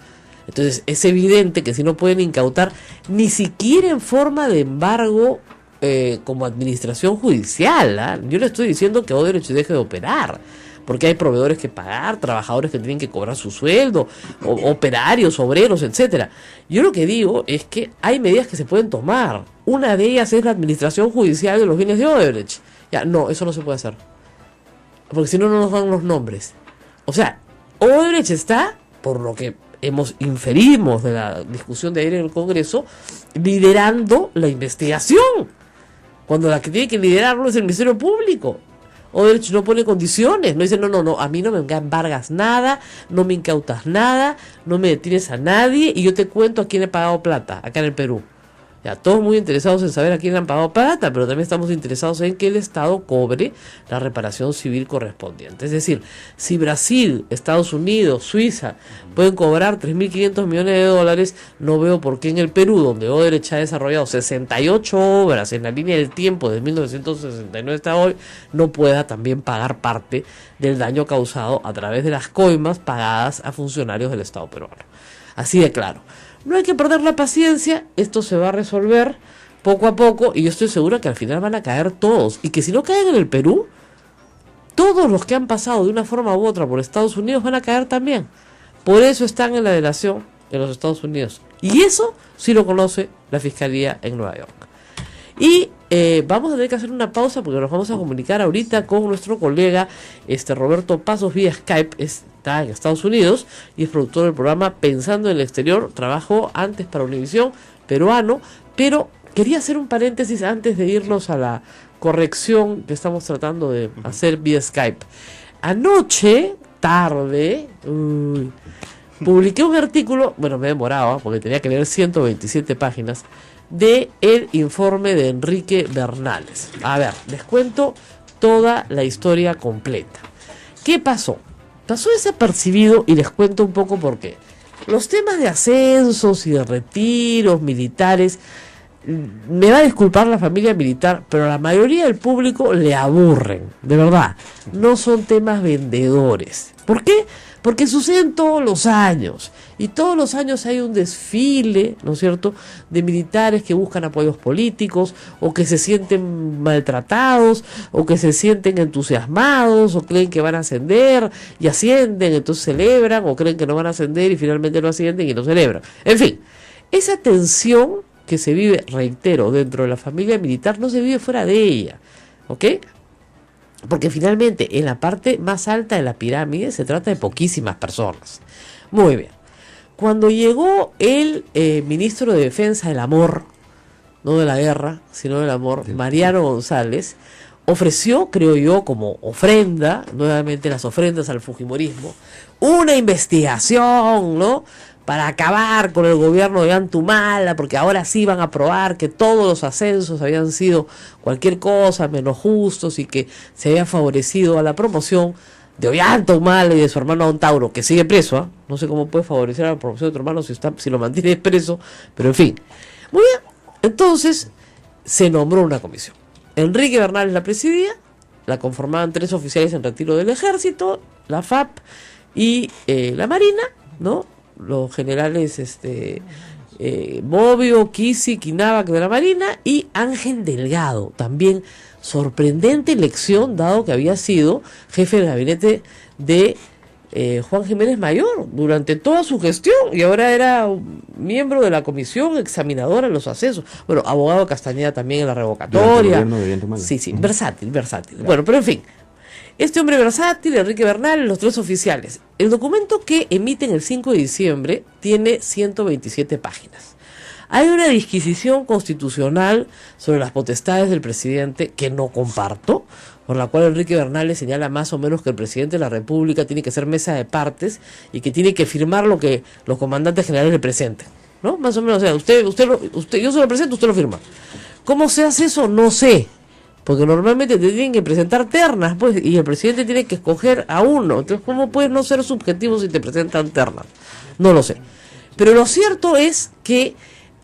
Entonces, es evidente que si no pueden incautar, ni siquiera en forma de embargo como administración judicial, ¿ah? Yo le estoy diciendo que Odebrecht deje de operar, porque hay proveedores que pagar, trabajadores que tienen que cobrar su sueldo, operarios, obreros, etcétera. Yo lo que digo es que hay medidas que se pueden tomar. Una de ellas es la administración judicial de los bienes de Odebrecht. Ya, no, eso no se puede hacer, porque si no, no nos dan los nombres. O sea, Odebrecht está, por lo que inferimos de la discusión de ayer en el Congreso, liderando la investigación, cuando la que tiene que liderarlo es el Ministerio Público. Odebrecht no pone condiciones, no dice, no, a mí no me embargas nada, no me incautas nada, no me detienes a nadie, y yo te cuento a quién he pagado plata, acá en el Perú. Ya, todos muy interesados en saber a quién han pagado plata, pero también estamos interesados en que el Estado cobre la reparación civil correspondiente. Es decir, si Brasil, Estados Unidos, Suiza pueden cobrar 3.500 millones de dólares, no veo por qué en el Perú, donde Odebrecht ha desarrollado 68 obras en la línea del tiempo de 1969 hasta hoy, no pueda también pagar parte del daño causado a través de las coimas pagadas a funcionarios del Estado peruano. Así de claro. No hay que perder la paciencia, esto se va a resolver poco a poco, y yo estoy segura que al final van a caer todos, y que si no caen en el Perú, todos los que han pasado de una forma u otra por Estados Unidos van a caer también. Por eso están en la delación en los Estados Unidos, y eso sí lo conoce la Fiscalía en Nueva York. Y vamos a tener que hacer una pausa, porque nos vamos a comunicar ahorita con nuestro colega Roberto Pasos vía Skype. Está en Estados Unidos y es productor del programa Pensando en el Exterior. Trabajó antes para Univisión, peruano, pero quería hacer un paréntesis antes de irnos a la corrección que estamos tratando de hacer vía Skype. Anoche, tarde, publiqué un artículo, bueno, me he demorado porque tenía que leer 127 páginas, de el informe de Enrique Bernales. A ver, les cuento toda la historia completa. ¿Qué pasó? Pasó desapercibido y les cuento un poco por qué. Los temas de ascensos y de retiros militares, me va a disculpar la familia militar, pero a la mayoría del público le aburren, de verdad. No son temas vendedores. ¿Por qué? Porque suceden todos los años, y todos los años hay un desfile, ¿no es cierto?, de militares que buscan apoyos políticos, o que se sienten maltratados, o que se sienten entusiasmados, o creen que van a ascender y ascienden, entonces celebran, o creen que no van a ascender y finalmente no ascienden y no celebran. En fin, esa tensión que se vive, reitero, dentro de la familia militar no se vive fuera de ella, ¿ok? Porque finalmente en la parte más alta de la pirámide se trata de poquísimas personas. Muy bien. Cuando llegó el ministro de Defensa del Amor, no de la guerra, sino del amor, Mariano González, ofreció, creo yo, como ofrenda, nuevamente las ofrendas al fujimorismo, una investigación, ¿no?, para acabar con el gobierno de Antumala, porque ahora sí van a probar que todos los ascensos habían sido cualquier cosa menos justos y que se había favorecido a la promoción de Ollanta Humala y de su hermano Don Tauro, que sigue preso, ¿eh? No sé cómo puede favorecer a la promoción de tu hermano si lo mantiene preso, pero en fin. Muy bien, entonces se nombró una comisión. Enrique Bernales la presidía, la conformaban 3 oficiales en retiro del ejército, la FAP y la Marina, ¿no? Los generales Bobbio, Kisi, Quinaba de la Marina, y Ángel Delgado, también sorprendente elección, dado que había sido jefe del gabinete de Juan Jiménez Mayor durante toda su gestión, y ahora era miembro de la comisión examinadora de los ascensos. Bueno, abogado de Castañeda también en la revocatoria. Sí, versátil. Bueno, pero en fin, este hombre versátil, Enrique Bernal, los 3 oficiales. El documento que emiten el 5 de diciembre tiene 127 páginas. Hay una disquisición constitucional sobre las potestades del presidente que no comparto, por la cual Enrique Bernal señala más o menos que el presidente de la República tiene que ser mesa de partes y que tiene que firmar lo que los comandantes generales le presenten, ¿no? Más o menos, o sea, yo se lo presento, usted lo firma. ¿Cómo se hace eso? No sé. Porque normalmente te tienen que presentar ternas, pues, y el presidente tiene que escoger a uno. Entonces, ¿cómo puedes no ser subjetivo si te presentan ternas? No lo sé. Pero lo cierto es que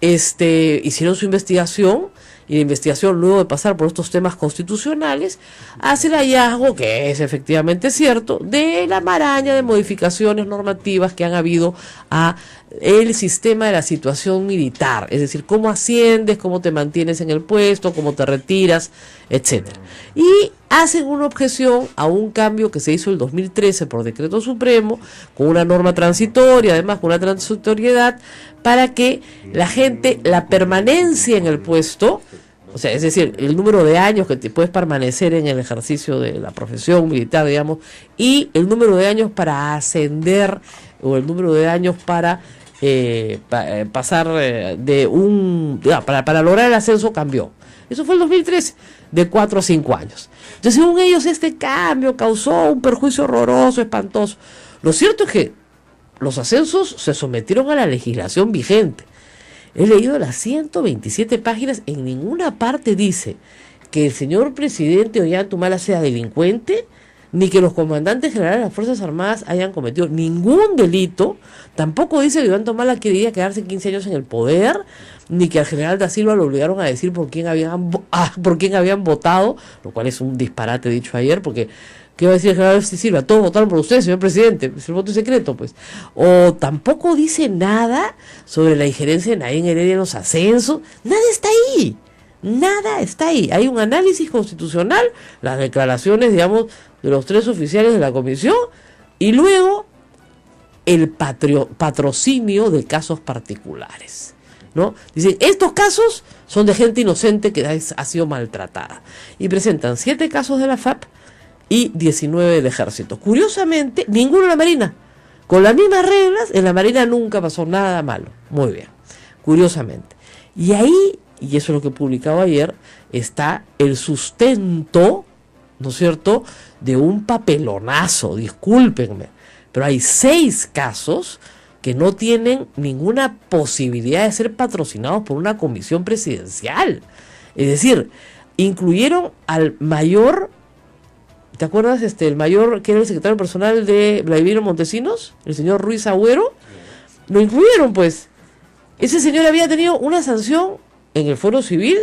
hicieron su investigación y de investigación, luego de pasar por estos temas constitucionales, hace el hallazgo, que es efectivamente cierto, de la maraña de modificaciones normativas que han habido a el sistema de la situación militar, es decir, cómo asciendes, cómo te mantienes en el puesto, cómo te retiras, etcétera. Y hacen una objeción a un cambio que se hizo el 2013 por decreto supremo, con una norma transitoria, además con una transitoriedad, para que la gente, la permanencia en el puesto, o sea, es decir, el número de años que te puedes permanecer en el ejercicio de la profesión militar, digamos, y el número de años para ascender, o el número de años para pasar para lograr el ascenso, cambió. Eso fue el 2013, de 4 a 5 años. Entonces, según ellos, este cambio causó un perjuicio horroroso, espantoso. Lo cierto es que los ascensos se sometieron a la legislación vigente. He leído las 127 páginas, en ninguna parte dice que el señor presidente Ollantumala sea delincuente, ni que los comandantes generales de las Fuerzas Armadas hayan cometido ningún delito. Tampoco dice que Ollantumala quería quedarse 15 años en el poder, ni que al general Da Silva lo obligaron a decir por quién habían votado, lo cual es un disparate dicho ayer, porque ¿qué va a decir el general Da Silva? Todos votaron por usted, señor presidente, el voto es secreto, pues. O tampoco dice nada sobre la injerencia de Nadine Heredia en los ascensos. Nada está ahí. Nada está ahí. Hay un análisis constitucional, las declaraciones, digamos, de los 3 oficiales de la comisión, y luego el patrocinio de casos particulares, ¿no? Dicen, estos casos son de gente inocente que ha sido maltratada. Y presentan 7 casos de la FAP y 19 del Ejército. Curiosamente, ninguno de la Marina. Con las mismas reglas, en la Marina nunca pasó nada malo. Muy bien. Curiosamente. Y ahí, y eso es lo que he publicado ayer, está el sustento, ¿no es cierto?, de un papelonazo, discúlpenme, pero hay 6 casos que no tienen ninguna posibilidad de ser patrocinados por una comisión presidencial. Es decir, incluyeron al mayor, ¿te acuerdas? El mayor que era el secretario personal de Vladimiro Montesinos, el señor Ruiz Agüero, lo incluyeron, pues. Ese señor había tenido una sanción en el Fuero Civil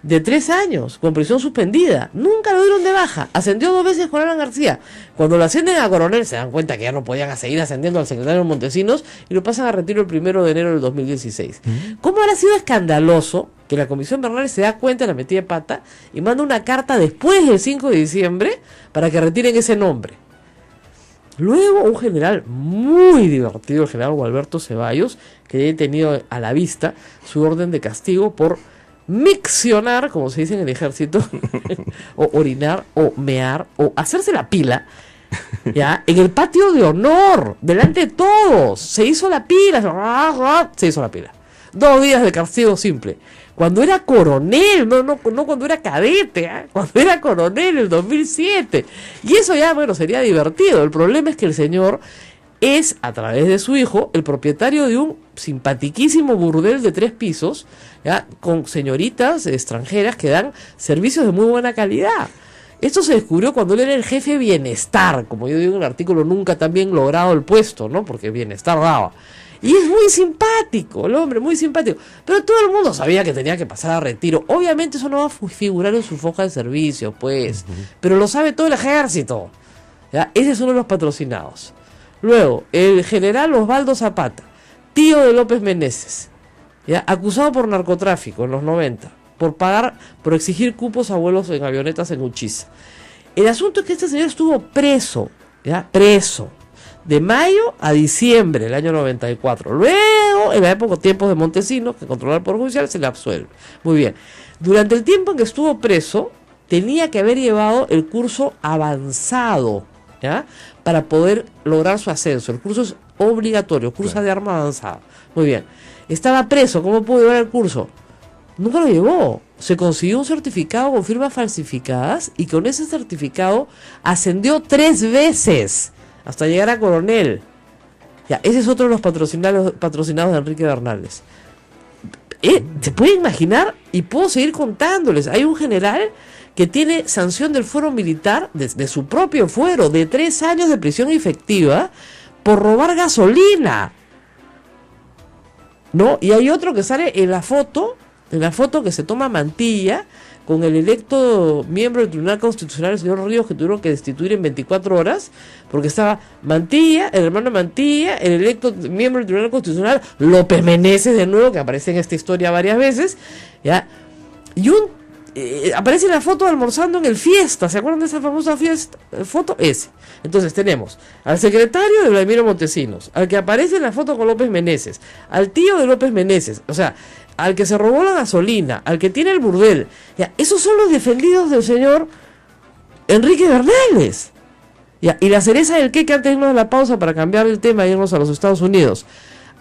de 3 años, con prisión suspendida. Nunca lo dieron de baja. Ascendió 2 veces con Alan García. Cuando lo ascienden a coronel, se dan cuenta que ya no podían seguir ascendiendo al secretario Montesinos y lo pasan a retiro el 1 de enero del 2016. ¿Cómo habrá sido escandaloso que la Comisión Bernal se da cuenta de la metida de pata y manda una carta después del 5 de diciembre para que retiren ese nombre? Luego, un general muy divertido, el general Gualberto Ceballos, que ha tenido a la vista su orden de castigo por miccionar, como se dice en el ejército, o orinar, o mear, o hacerse la pila, ya, en el patio de honor, delante de todos. Se hizo la pila. 2 días de castigo simple. Cuando era coronel, no cuando era cadete, cuando era coronel en el 2007. Y eso ya, bueno, sería divertido. El problema es que el señor es, a través de su hijo, el propietario de un simpatiquísimo burdel de 3 pisos, ¿ya?, con señoritas extranjeras que dan servicios de muy buena calidad. Esto se descubrió cuando él era el jefe de bienestar, como yo digo en el artículo, nunca tan bien logrado el puesto, ¿no?, porque bienestar daba. Y es muy simpático, el hombre, muy simpático. Pero todo el mundo sabía que tenía que pasar a retiro. Obviamente eso no va a figurar en su foja de servicio, pues. Pero lo sabe todo el ejército, ¿ya? Ese es uno de los patrocinados. Luego, el general Osvaldo Zapata, tío de López Meneses, ¿ya?, acusado por narcotráfico en los 90, por exigir cupos a vuelos en avionetas en Uchis. El asunto es que este señor estuvo preso, ¿ya?, preso, de mayo a diciembre del año 94. Luego, en la época, tiempos de Montesinos, que controlaba el Poder Judicial, se le absuelve. Muy bien. Durante el tiempo en que estuvo preso, tenía que haber llevado el curso avanzado, ¿ya?, para poder lograr su ascenso. El curso es obligatorio, curso de arma avanzada. Muy bien. Estaba preso, ¿cómo pudo llevar el curso? Nunca lo llevó. Se consiguió un certificado con firmas falsificadas y con ese certificado ascendió 3 veces hasta llegar a coronel. Ya, ese es otro de los patrocinados de Enrique Bernales. ¿Se puede imaginar? Y puedo seguir contándoles. Hay un general que tiene sanción del fuero militar, de su propio fuero, de 3 años de prisión efectiva por robar gasolina, ¿no? Y hay otro que sale en la foto en la foto que se toma Mantilla con el electo miembro del Tribunal Constitucional, el señor Ríos, que tuvieron que destituir en 24 horas, porque estaba Mantilla, el hermano de Mantilla, el electo miembro del Tribunal Constitucional, López Meneses de nuevo, que aparece en esta historia varias veces, ¿ya? Y aparece la foto almorzando en el Fiesta, ¿se acuerdan de esa famosa foto? Ese. Entonces tenemos al secretario de Vladimiro Montesinos, al que aparece en la foto con López Meneses, al tío de López Meneses, o sea, al que se robó la gasolina, al que tiene el burdel. Ya, esos son los defendidos del señor Enrique Bernales. Ya, y la cereza del queque, antes de irnos a la pausa para cambiar el tema e irnos a los Estados Unidos.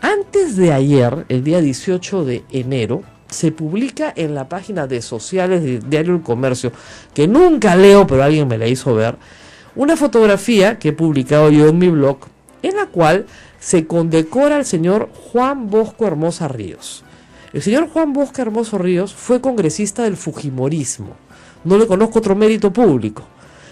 Antes de ayer, el día 18 de enero, se publica en la página de sociales del Diario El Comercio, que nunca leo, pero alguien me la hizo ver, una fotografía que he publicado yo en mi blog, en la cual se condecora al señor Juan Bosco Hermosa Ríos. El señor Juan Bosco Hermoso Ríos fue congresista del fujimorismo. No le conozco otro mérito público.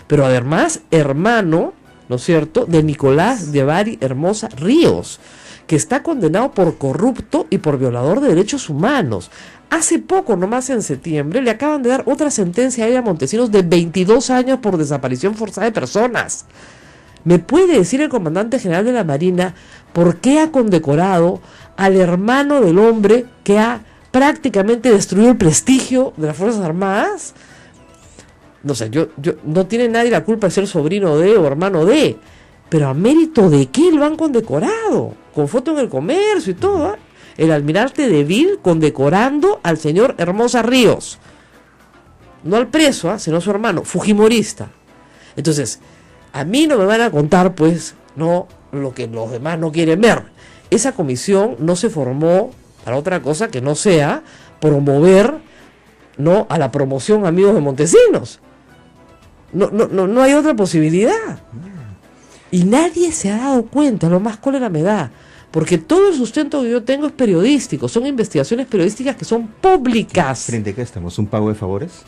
Pero además, hermano, ¿no es cierto?, de Nicolás de Bari Hermosa Ríos, que está condenado por corrupto y por violador de derechos humanos. Hace poco, nomás en septiembre, le acaban de dar otra sentencia a ella, Montesinos, de 22 años por desaparición forzada de personas. ¿Me puede decir el comandante general de la Marina por qué ha condecorado al hermano del hombre que ha prácticamente destruido el prestigio de las Fuerzas Armadas? No sé, yo no tiene nadie la culpa de ser sobrino de o hermano de, pero ¿a mérito de qué lo han condecorado? Con foto en El Comercio y todo, ¿eh? El almirante de Vil condecorando al señor Hermosa Ríos, no al preso, sino a su hermano, fujimorista. Entonces, a mí no me van a contar, pues, no lo que los demás no quieren ver. Esa comisión no se formó para otra cosa que no sea promover, no, a la promoción Amigos de Montesinos. No hay otra posibilidad. Y nadie se ha dado cuenta, lo más cólera me da, porque todo el sustento que yo tengo es periodístico, son investigaciones periodísticas que son públicas. ¿Frente a qué estamos? ¿Un pago de favores?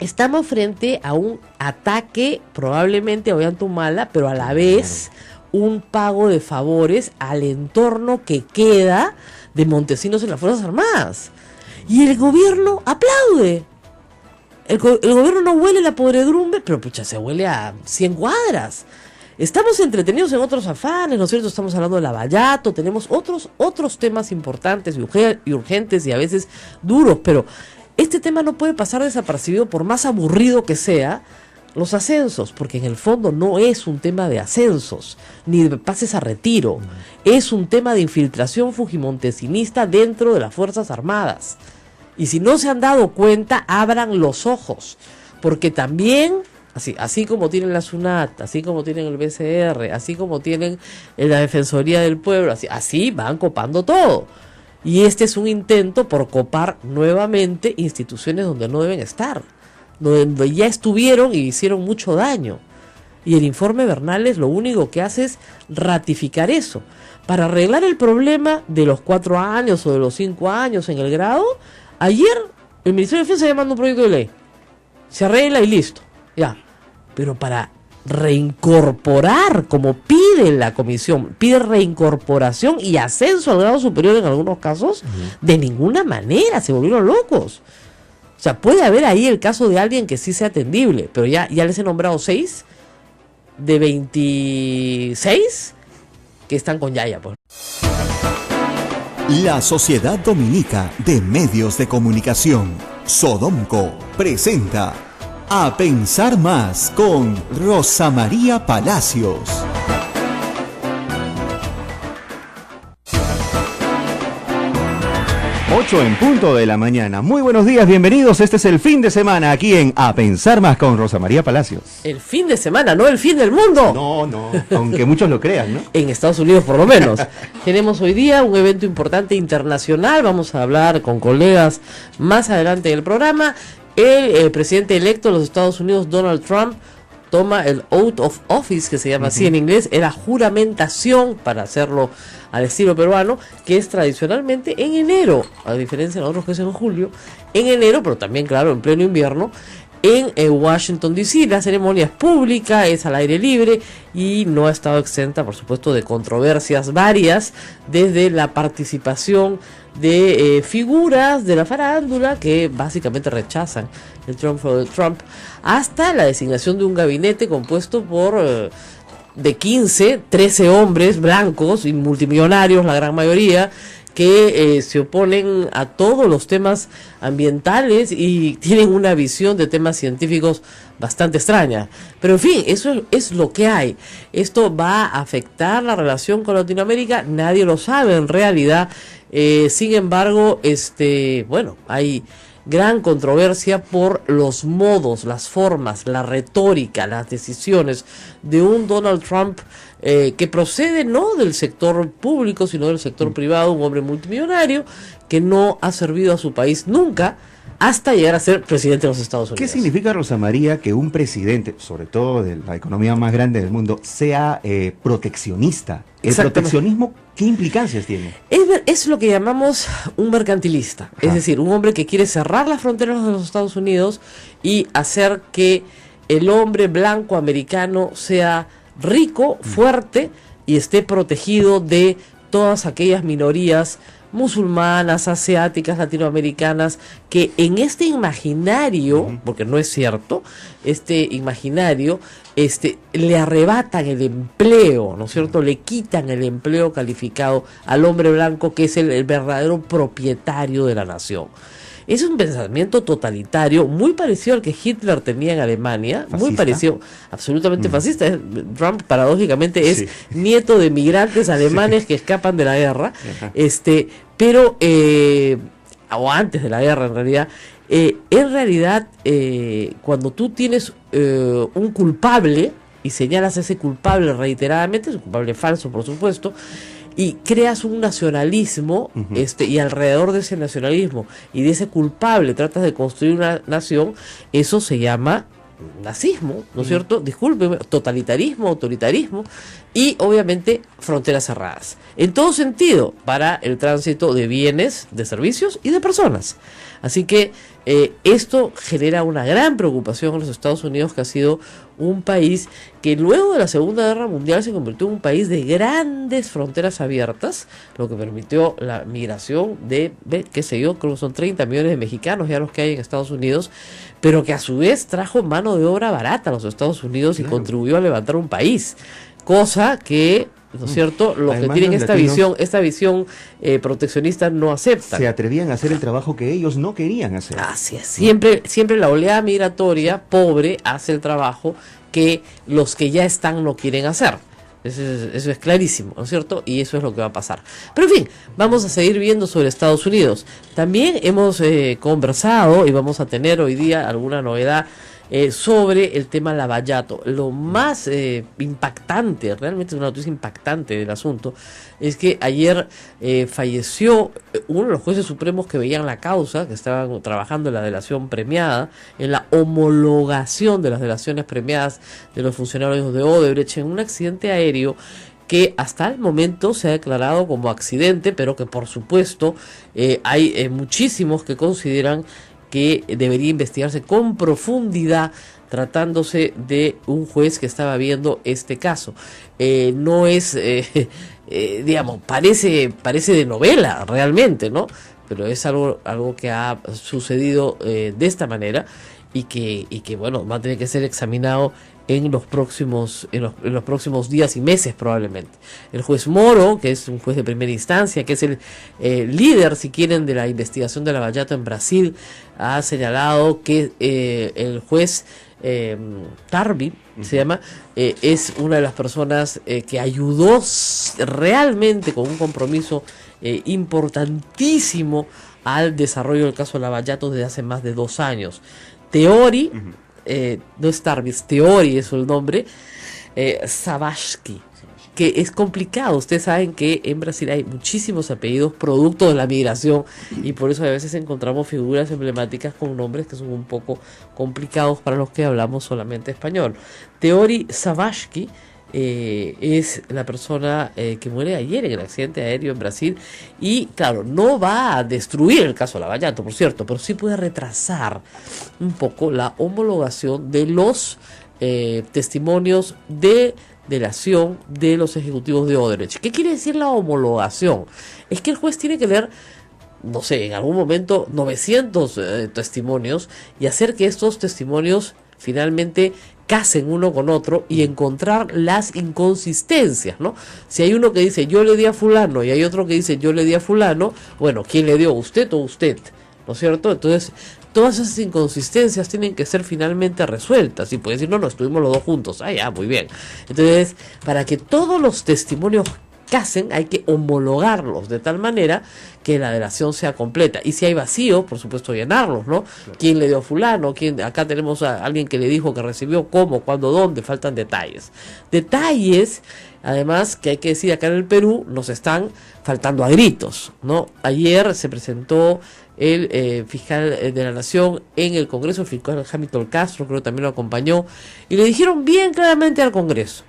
Estamos frente a un ataque probablemente a Ollantumala, pero a la vez un pago de favores al entorno que queda de Montesinos en las Fuerzas Armadas. Y el gobierno aplaude. El gobierno no huele la podredumbre, pero pucha, se huele a 100 cuadras. Estamos entretenidos en otros afanes, ¿no es cierto? Estamos hablando de Lavallato, tenemos otros temas importantes y urgentes y a veces duros, pero este tema no puede pasar desapercibido por más aburrido que sea los ascensos, porque en el fondo no es un tema de ascensos, ni de pases a retiro, es un tema de infiltración fujimontesinista dentro de las Fuerzas Armadas. Y si no se han dado cuenta, abran los ojos, porque también, así como tienen la SUNAT, así como tienen el BCR, así como tienen la Defensoría del Pueblo, así van copando todo. Y este es un intento por copar nuevamente instituciones donde no deben estar, donde ya estuvieron y hicieron mucho daño. Y el informe Bernales lo único que hace es ratificar eso. Para arreglar el problema de los 4 años o de los 5 años en el grado, ayer el Ministerio de Defensa llamando un proyecto de ley. Se arregla y listo. Ya. Pero para reincorporar, como pide la comisión, pide reincorporación y ascenso al grado superior en algunos casos, de ninguna manera, se volvieron locos. O sea, puede haber ahí el caso de alguien que sí sea atendible, pero ya les he nombrado 6 de 26 que están con Yaya, pues. La Sociedad Dominica de Medios de Comunicación, Sodomco, presenta A Pensar Más con Rosa María Palacios. 8 en punto de la mañana. Muy buenos días, bienvenidos. Este es el fin de semana aquí en A Pensar Más con Rosa María Palacios. El fin de semana, no el fin del mundo. No, aunque muchos lo crean, ¿no? En Estados Unidos por lo menos. Tenemos hoy día un evento importante internacional. Vamos a hablar con colegas más adelante en el programa. El presidente electo de los Estados Unidos, Donald Trump, toma el oath of office, que se llama así en inglés, era juramentación, para hacerlo al estilo peruano, que es tradicionalmente en enero, a diferencia de nosotros que es en julio, en enero, pero también, claro, en pleno invierno, en Washington D.C. La ceremonia es pública, es al aire libre y no ha estado exenta, por supuesto, de controversias varias, desde la participación de figuras de la farándula que básicamente rechazan el triunfo de Trump, hasta la designación de un gabinete compuesto por de 15, 13 hombres blancos y multimillonarios, la gran mayoría, que se oponen a todos los temas ambientales y tienen una visión de temas científicos bastante extraña. Pero en fin, eso es lo que hay. Esto va a afectar la relación con Latinoamérica, nadie lo sabe en realidad. Sin embargo, bueno, hay gran controversia por los modos, las formas, la retórica, las decisiones de un Donald Trump que procede no del sector público, sino del sector privado, un hombre multimillonario que no ha servido a su país nunca hasta llegar a ser presidente de los Estados Unidos. ¿Qué significa, Rosa María, que un presidente, sobre todo de la economía más grande del mundo, sea proteccionista? ¿El proteccionismo qué implicancias tiene? Es lo que llamamos un mercantilista, es decir, un hombre que quiere cerrar las fronteras de los Estados Unidos y hacer que el hombre blanco americano sea rico, fuerte y esté protegido de todas aquellas minorías musulmanas, asiáticas, latinoamericanas, que en este imaginario, porque no es cierto, este imaginario, le arrebatan el empleo, ¿no es cierto? Le quitan el empleo calificado al hombre blanco, que es el verdadero propietario de la nación. Es un pensamiento totalitario muy parecido al que Hitler tenía en Alemania, ¿Fascista? Muy parecido, absolutamente fascista. Trump paradójicamente es nieto de migrantes alemanes que escapan de la guerra, pero o antes de la guerra en realidad, cuando tú tienes un culpable y señalas a ese culpable reiteradamente, es un culpable falso por supuesto, y creas un nacionalismo, y alrededor de ese nacionalismo y de ese culpable tratas de construir una nación, eso se llama nazismo, ¿no es cierto? Discúlpeme, totalitarismo, autoritarismo y obviamente fronteras cerradas. En todo sentido, para el tránsito de bienes, de servicios y de personas. Así que esto genera una gran preocupación en los Estados Unidos, que ha sido un país que luego de la Segunda Guerra Mundial se convirtió en un país de grandes fronteras abiertas, lo que permitió la migración de, qué sé yo, creo que son 30 millones de mexicanos ya los que hay en Estados Unidos, pero que a su vez trajo mano de obra barata a losEstados Unidos y contribuyó a levantar un país, cosa que, ¿no es cierto?, los que tienen esta visión proteccionista no aceptan. Se atrevían a hacer el trabajo que ellos no querían hacer. Así es, siempre la oleada migratoria pobre hace el trabajo que los que ya están no quieren hacer. Eso es clarísimo, ¿no es cierto? Y eso es lo que va a pasar. Pero en fin, vamos a seguir viendo sobre Estados Unidos. También hemos conversado y vamos a tener hoy día alguna novedad sobre el tema Lavallato. Lo más impactante, realmente es una noticia impactante del asunto, es que ayer falleció uno de los jueces supremos que veían la causa, que estaban trabajando en la delación premiada, en la homologación de las delaciones premiadas de los funcionarios de Odebrecht en un accidente aéreo que hasta el momento se ha declarado como accidente, pero que por supuesto hay muchísimos que consideran que debería investigarse con profundidad, tratándose de un juez que estaba viendo este caso. No es, digamos, parece de novela realmente, ¿no? Pero es algo que ha sucedido de esta manera y que bueno, va a tener que ser examinado en los próximos días y meses probablemente. El juez Moro, que es un juez de primera instancia, que es el líder, si quieren, de la investigación de Lavallato en Brasil, ha señalado que el juez Tarbi, se llama, es una de las personas que ayudó realmente con un compromiso importantísimo al desarrollo del caso Lavallato desde hace más de 2 años. Teori, no es Tarbis, Teori es el nombre, Savashki, que es complicado. Ustedes saben que en Brasil hay muchísimos apellidos producto de la migración y por eso a veces encontramos figuras emblemáticas con nombres que son un poco complicados para los que hablamos solamente español. Teori Savashki es la persona que muere ayer en el accidente aéreo en Brasil, y claro, no va a destruir el caso Lavallato, por cierto, pero sí puede retrasar un poco la homologación de los testimonios de delación de los ejecutivos de Odebrecht. ¿Qué quiere decir la homologación? Es que el juez tiene que leer, no sé, en algún momento 900 testimonios y hacer que estos testimonios finalmente casen uno con otro y encontrar las inconsistencias, ¿no? Si hay uno que dice yo le di a fulano y hay otro que dice yo le di a fulano, bueno, ¿quién le dio? ¿Usted o usted? ¿No es cierto? Entonces, todas esas inconsistencias tienen que ser finalmente resueltas. Y puede decir, no, estuvimos los dos juntos. Ah, ya, muy bien. Entonces, para que todos los testimonios casen, hay que homologarlos de tal manera que la delación sea completa. Y si hay vacío, por supuesto, llenarlos, ¿no? Claro. ¿Quién le dio a fulano? ¿Quién? Acá tenemos a alguien que le dijo que recibió, cómo, cuándo, dónde. Faltan detalles. Detalles, además, que hay que decir, acá en el Perú nos están faltando a gritos, ¿no? Ayer se presentó el fiscal de la Nación en el Congreso, el fiscal Hamilton Castro, creo que también lo acompañó, y le dijeron bien claramente al Congreso: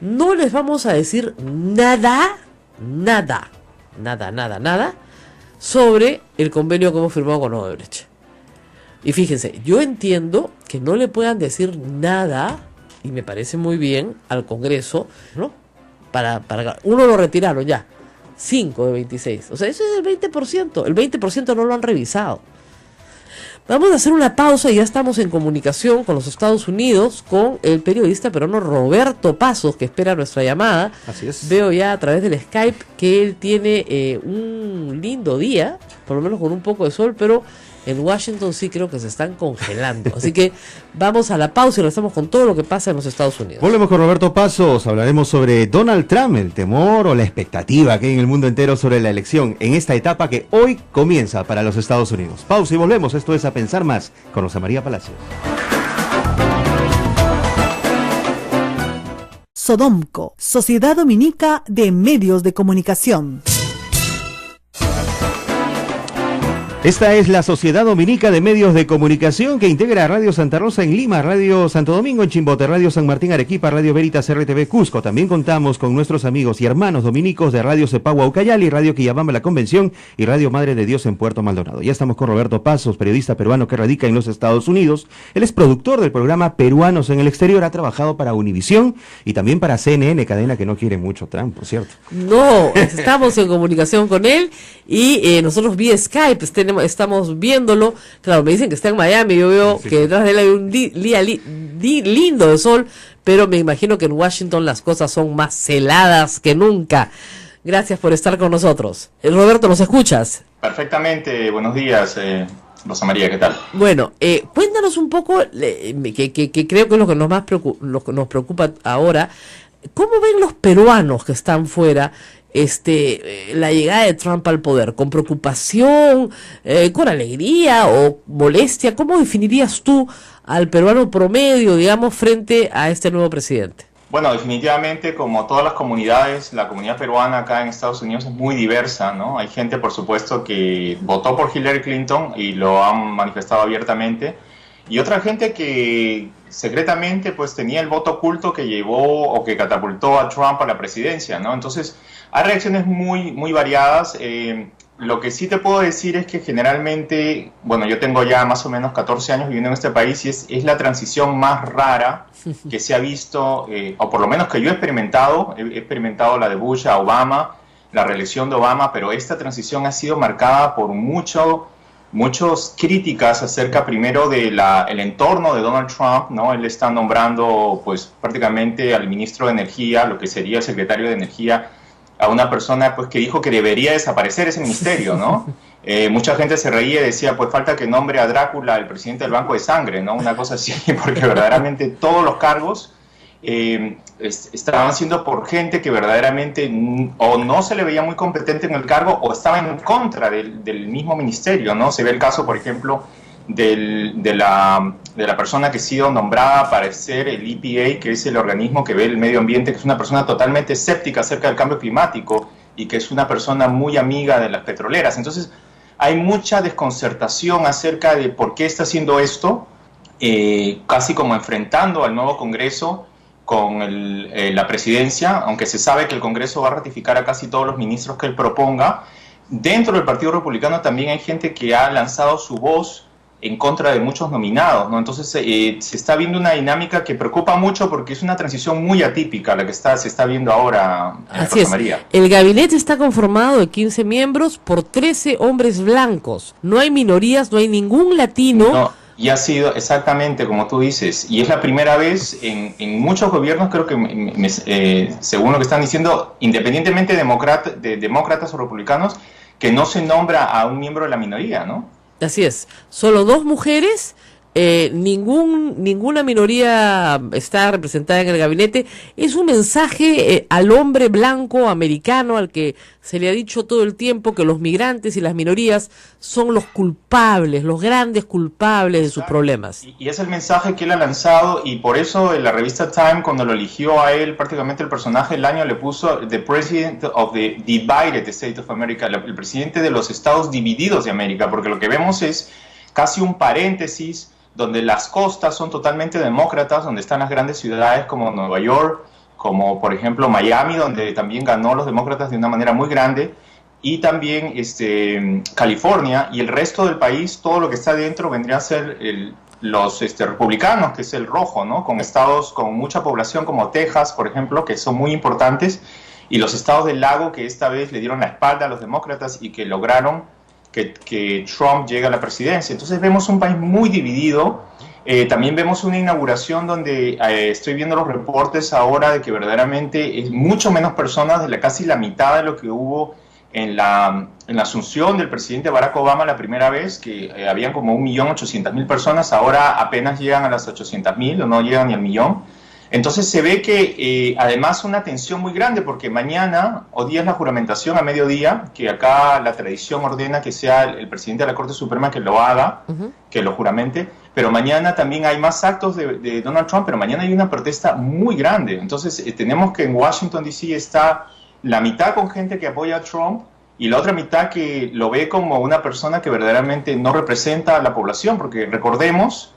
no les vamos a decir nada sobre el convenio que hemos firmado con Odebrecht. Y fíjense, yo entiendo que no le puedan decir nada, y me parece muy bien, al Congreso, ¿no? Para uno lo retiraron ya, 5 de 26, o sea, eso es el 20%, el 20% no lo han revisado. Vamos a hacer una pausa y ya estamos en comunicación con los Estados Unidos, con el periodista peruano Roberto Pasos, que espera nuestra llamada. Así es. Veo ya a través del Skype que él tiene un lindo día, por lo menos con un poco de sol, pero en Washington sí creo que se están congelando. Así que vamos a la pausa y regresamos con todo lo que pasa en los Estados Unidos. Volvemos con Roberto Pasos, hablaremos sobre Donald Trump, el temor o la expectativa que hay en el mundo entero sobre la elección en esta etapa que hoy comienza para los Estados Unidos. Pausa y volvemos, esto es A Pensar Más con Rosa María Palacios. Sodomco, Sociedad Dominica de Medios de Comunicación. Esta es la Sociedad Dominica de Medios de Comunicación que integra Radio Santa Rosa en Lima, Radio Santo Domingo en Chimbote, Radio San Martín Arequipa, Radio Veritas RTV Cusco. También contamos con nuestros amigos y hermanos dominicos de Radio Cepagua Ucayali, Radio Quillabamba La Convención y Radio Madre de Dios en Puerto Maldonado. Ya estamos con Roberto Pasos, periodista peruano que radica en los Estados Unidos. Él es productor del programa Peruanos en el Exterior, ha trabajado para Univisión y también para CNN, cadena que no quiere mucho Trump, por cierto. No, estamos en comunicación con él y nosotros vía Skype estamos viéndolo. Claro, me dicen que está en Miami, yo veo que detrás de él hay un día lindo de sol, pero me imagino que en Washington las cosas son más heladas que nunca. Gracias por estar con nosotros. Roberto, ¿nos escuchas? Perfectamente, buenos días, Rosa María, ¿qué tal? Bueno, cuéntanos un poco, que creo que es lo que nos preocupa ahora. ¿Cómo ven los peruanos que están fuera la llegada de Trump al poder? ¿Con preocupación, con alegría o molestia? ¿Cómo definirías tú al peruano promedio, digamos, frente a este nuevo presidente? Bueno, definitivamente, como todas las comunidades, la comunidad peruana acá en Estados Unidos es muy diversa, ¿no? Hay gente, por supuesto, que votó por Hillary Clinton y lo han manifestado abiertamente, y otra gente que secretamente pues tenía el voto oculto que llevó o que catapultó a Trump a la presidencia, ¿no? Entonces, hay reacciones muy variadas. Lo que sí te puedo decir es que generalmente, bueno, yo tengo ya más o menos 14 años viviendo en este país y es la transición más rara que se ha visto, o por lo menos que yo he experimentado la de Bush a Obama, la reelección de Obama, pero esta transición ha sido marcada por muchas críticas acerca primero del entorno de Donald Trump, ¿no? Él está nombrando pues prácticamente al ministro de Energía, lo que sería el secretario de Energía, a una persona pues que dijo que debería desaparecer ese ministerio, ¿no? Mucha gente se reía y decía, pues falta que nombre a Drácula, el presidente del Banco de Sangre, ¿no? Una cosa así, porque verdaderamente todos los cargos estaban siendo por gente que verdaderamente o no se le veía muy competente en el cargo o estaba en contra del mismo ministerio, ¿no? Se ve el caso, por ejemplo, de la persona que ha sido nombrada para ser el EPA, que es el organismo que ve el medio ambiente, que es una persona totalmente escéptica acerca del cambio climático y que es una persona muy amiga de las petroleras. Entonces, hay mucha desconcertación acerca de por qué está haciendo esto, casi como enfrentando al nuevo Congreso, la presidencia, aunque se sabe que el Congreso va a ratificar a casi todos los ministros que él proponga. Dentro del Partido Republicano también hay gente que ha lanzado su voz en contra de muchos nominados, ¿no? Entonces se está viendo una dinámica que preocupa mucho porque es una transición muy atípica la que se está viendo ahora, Así Rosa María. El gabinete está conformado de 15 miembros por 13 hombres blancos. No hay minorías, no hay ningún latino. No. Y ha sido exactamente como tú dices, y es la primera vez en muchos gobiernos, creo que según lo que están diciendo, independientemente de demócratas o republicanos, que no se nombra a un miembro de la minoría, ¿no? Así es, solo 2 mujeres, ninguna minoría está representada en el gabinete. Es un mensaje al hombre blanco americano al que se le ha dicho todo el tiempo que los migrantes y las minorías son los culpables, los grandes culpables de sus problemas. Y es el mensaje que él ha lanzado, y por eso en la revista Time, cuando lo eligió a él, prácticamente el personaje del año, le puso The President of the Divided States of America, el presidente de los estados divididos de América, porque lo que vemos es casi un paréntesis donde las costas son totalmente demócratas, donde están las grandes ciudades como Nueva York, como por ejemplo Miami, donde también ganó los demócratas de una manera muy grande, y también California, y el resto del país, todo lo que está dentro vendría a ser los republicanos, que es el rojo, ¿no? Con estados con mucha población como Texas, por ejemplo, que son muy importantes, y los estados del lago, que esta vez le dieron la espalda a los demócratas y que lograron que Trump llegue a la presidencia. Entonces vemos un país muy dividido. También vemos una inauguración donde estoy viendo los reportes ahora de que verdaderamente es mucho menos personas, casi la mitad de lo que hubo en la asunción del presidente Barack Obama la primera vez, que habían como 1.800.000 personas, ahora apenas llegan a las 800.000 o no llegan ni al millón. Entonces se ve que además una tensión muy grande, porque mañana, hoy día es la juramentación a mediodía, que acá la tradición ordena que sea el presidente de la Corte Suprema que lo haga, que lo juramente, pero mañana también hay más actos de Donald Trump, pero mañana hay una protesta muy grande. Entonces tenemos que en Washington D.C. está la mitad con gente que apoya a Trump y la otra mitad que lo ve como una persona que verdaderamente no representa a la población, porque recordemos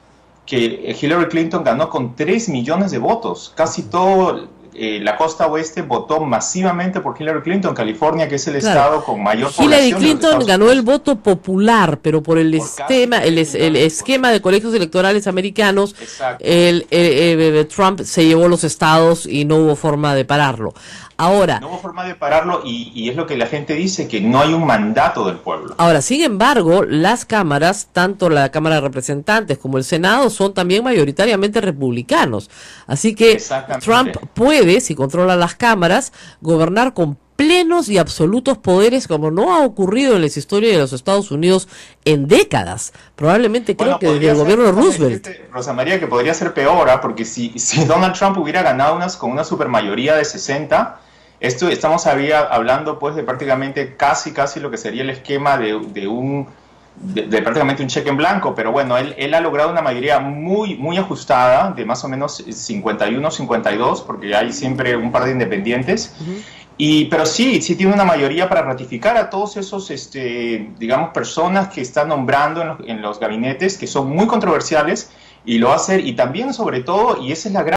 que Hillary Clinton ganó con 3 millones de votos. Casi todo la costa oeste votó masivamente por Hillary Clinton. California, que es el estado con mayor población. Hillary Clinton ganó el voto popular, pero por el esquema de colegios electorales americanos, Trump se llevó los estados y no hubo forma de pararlo. Ahora, no hubo forma de pararlo y es lo que la gente dice, que no hay un mandato del pueblo. Ahora, sin embargo, las cámaras, tanto la Cámara de Representantes como el Senado, son también mayoritariamente republicanos. Así que Trump puede, si controla las cámaras, gobernar con plenos y absolutos poderes, como no ha ocurrido en la historia de los Estados Unidos en décadas. Probablemente creo que desde el gobierno de Roosevelt. Rosa María, que podría ser peor, porque si Donald Trump hubiera ganado con una supermayoría de 60, estamos hablando pues de prácticamente casi lo que sería el esquema de prácticamente un cheque en blanco, pero bueno, él ha logrado una mayoría muy ajustada, de más o menos 51-52, porque hay siempre un par de independientes. Pero sí tiene una mayoría para ratificar a todos esos, digamos, personas que está nombrando en los gabinetes, que son muy controversiales, y lo va a hacer, y también, sobre todo, y esa es la gran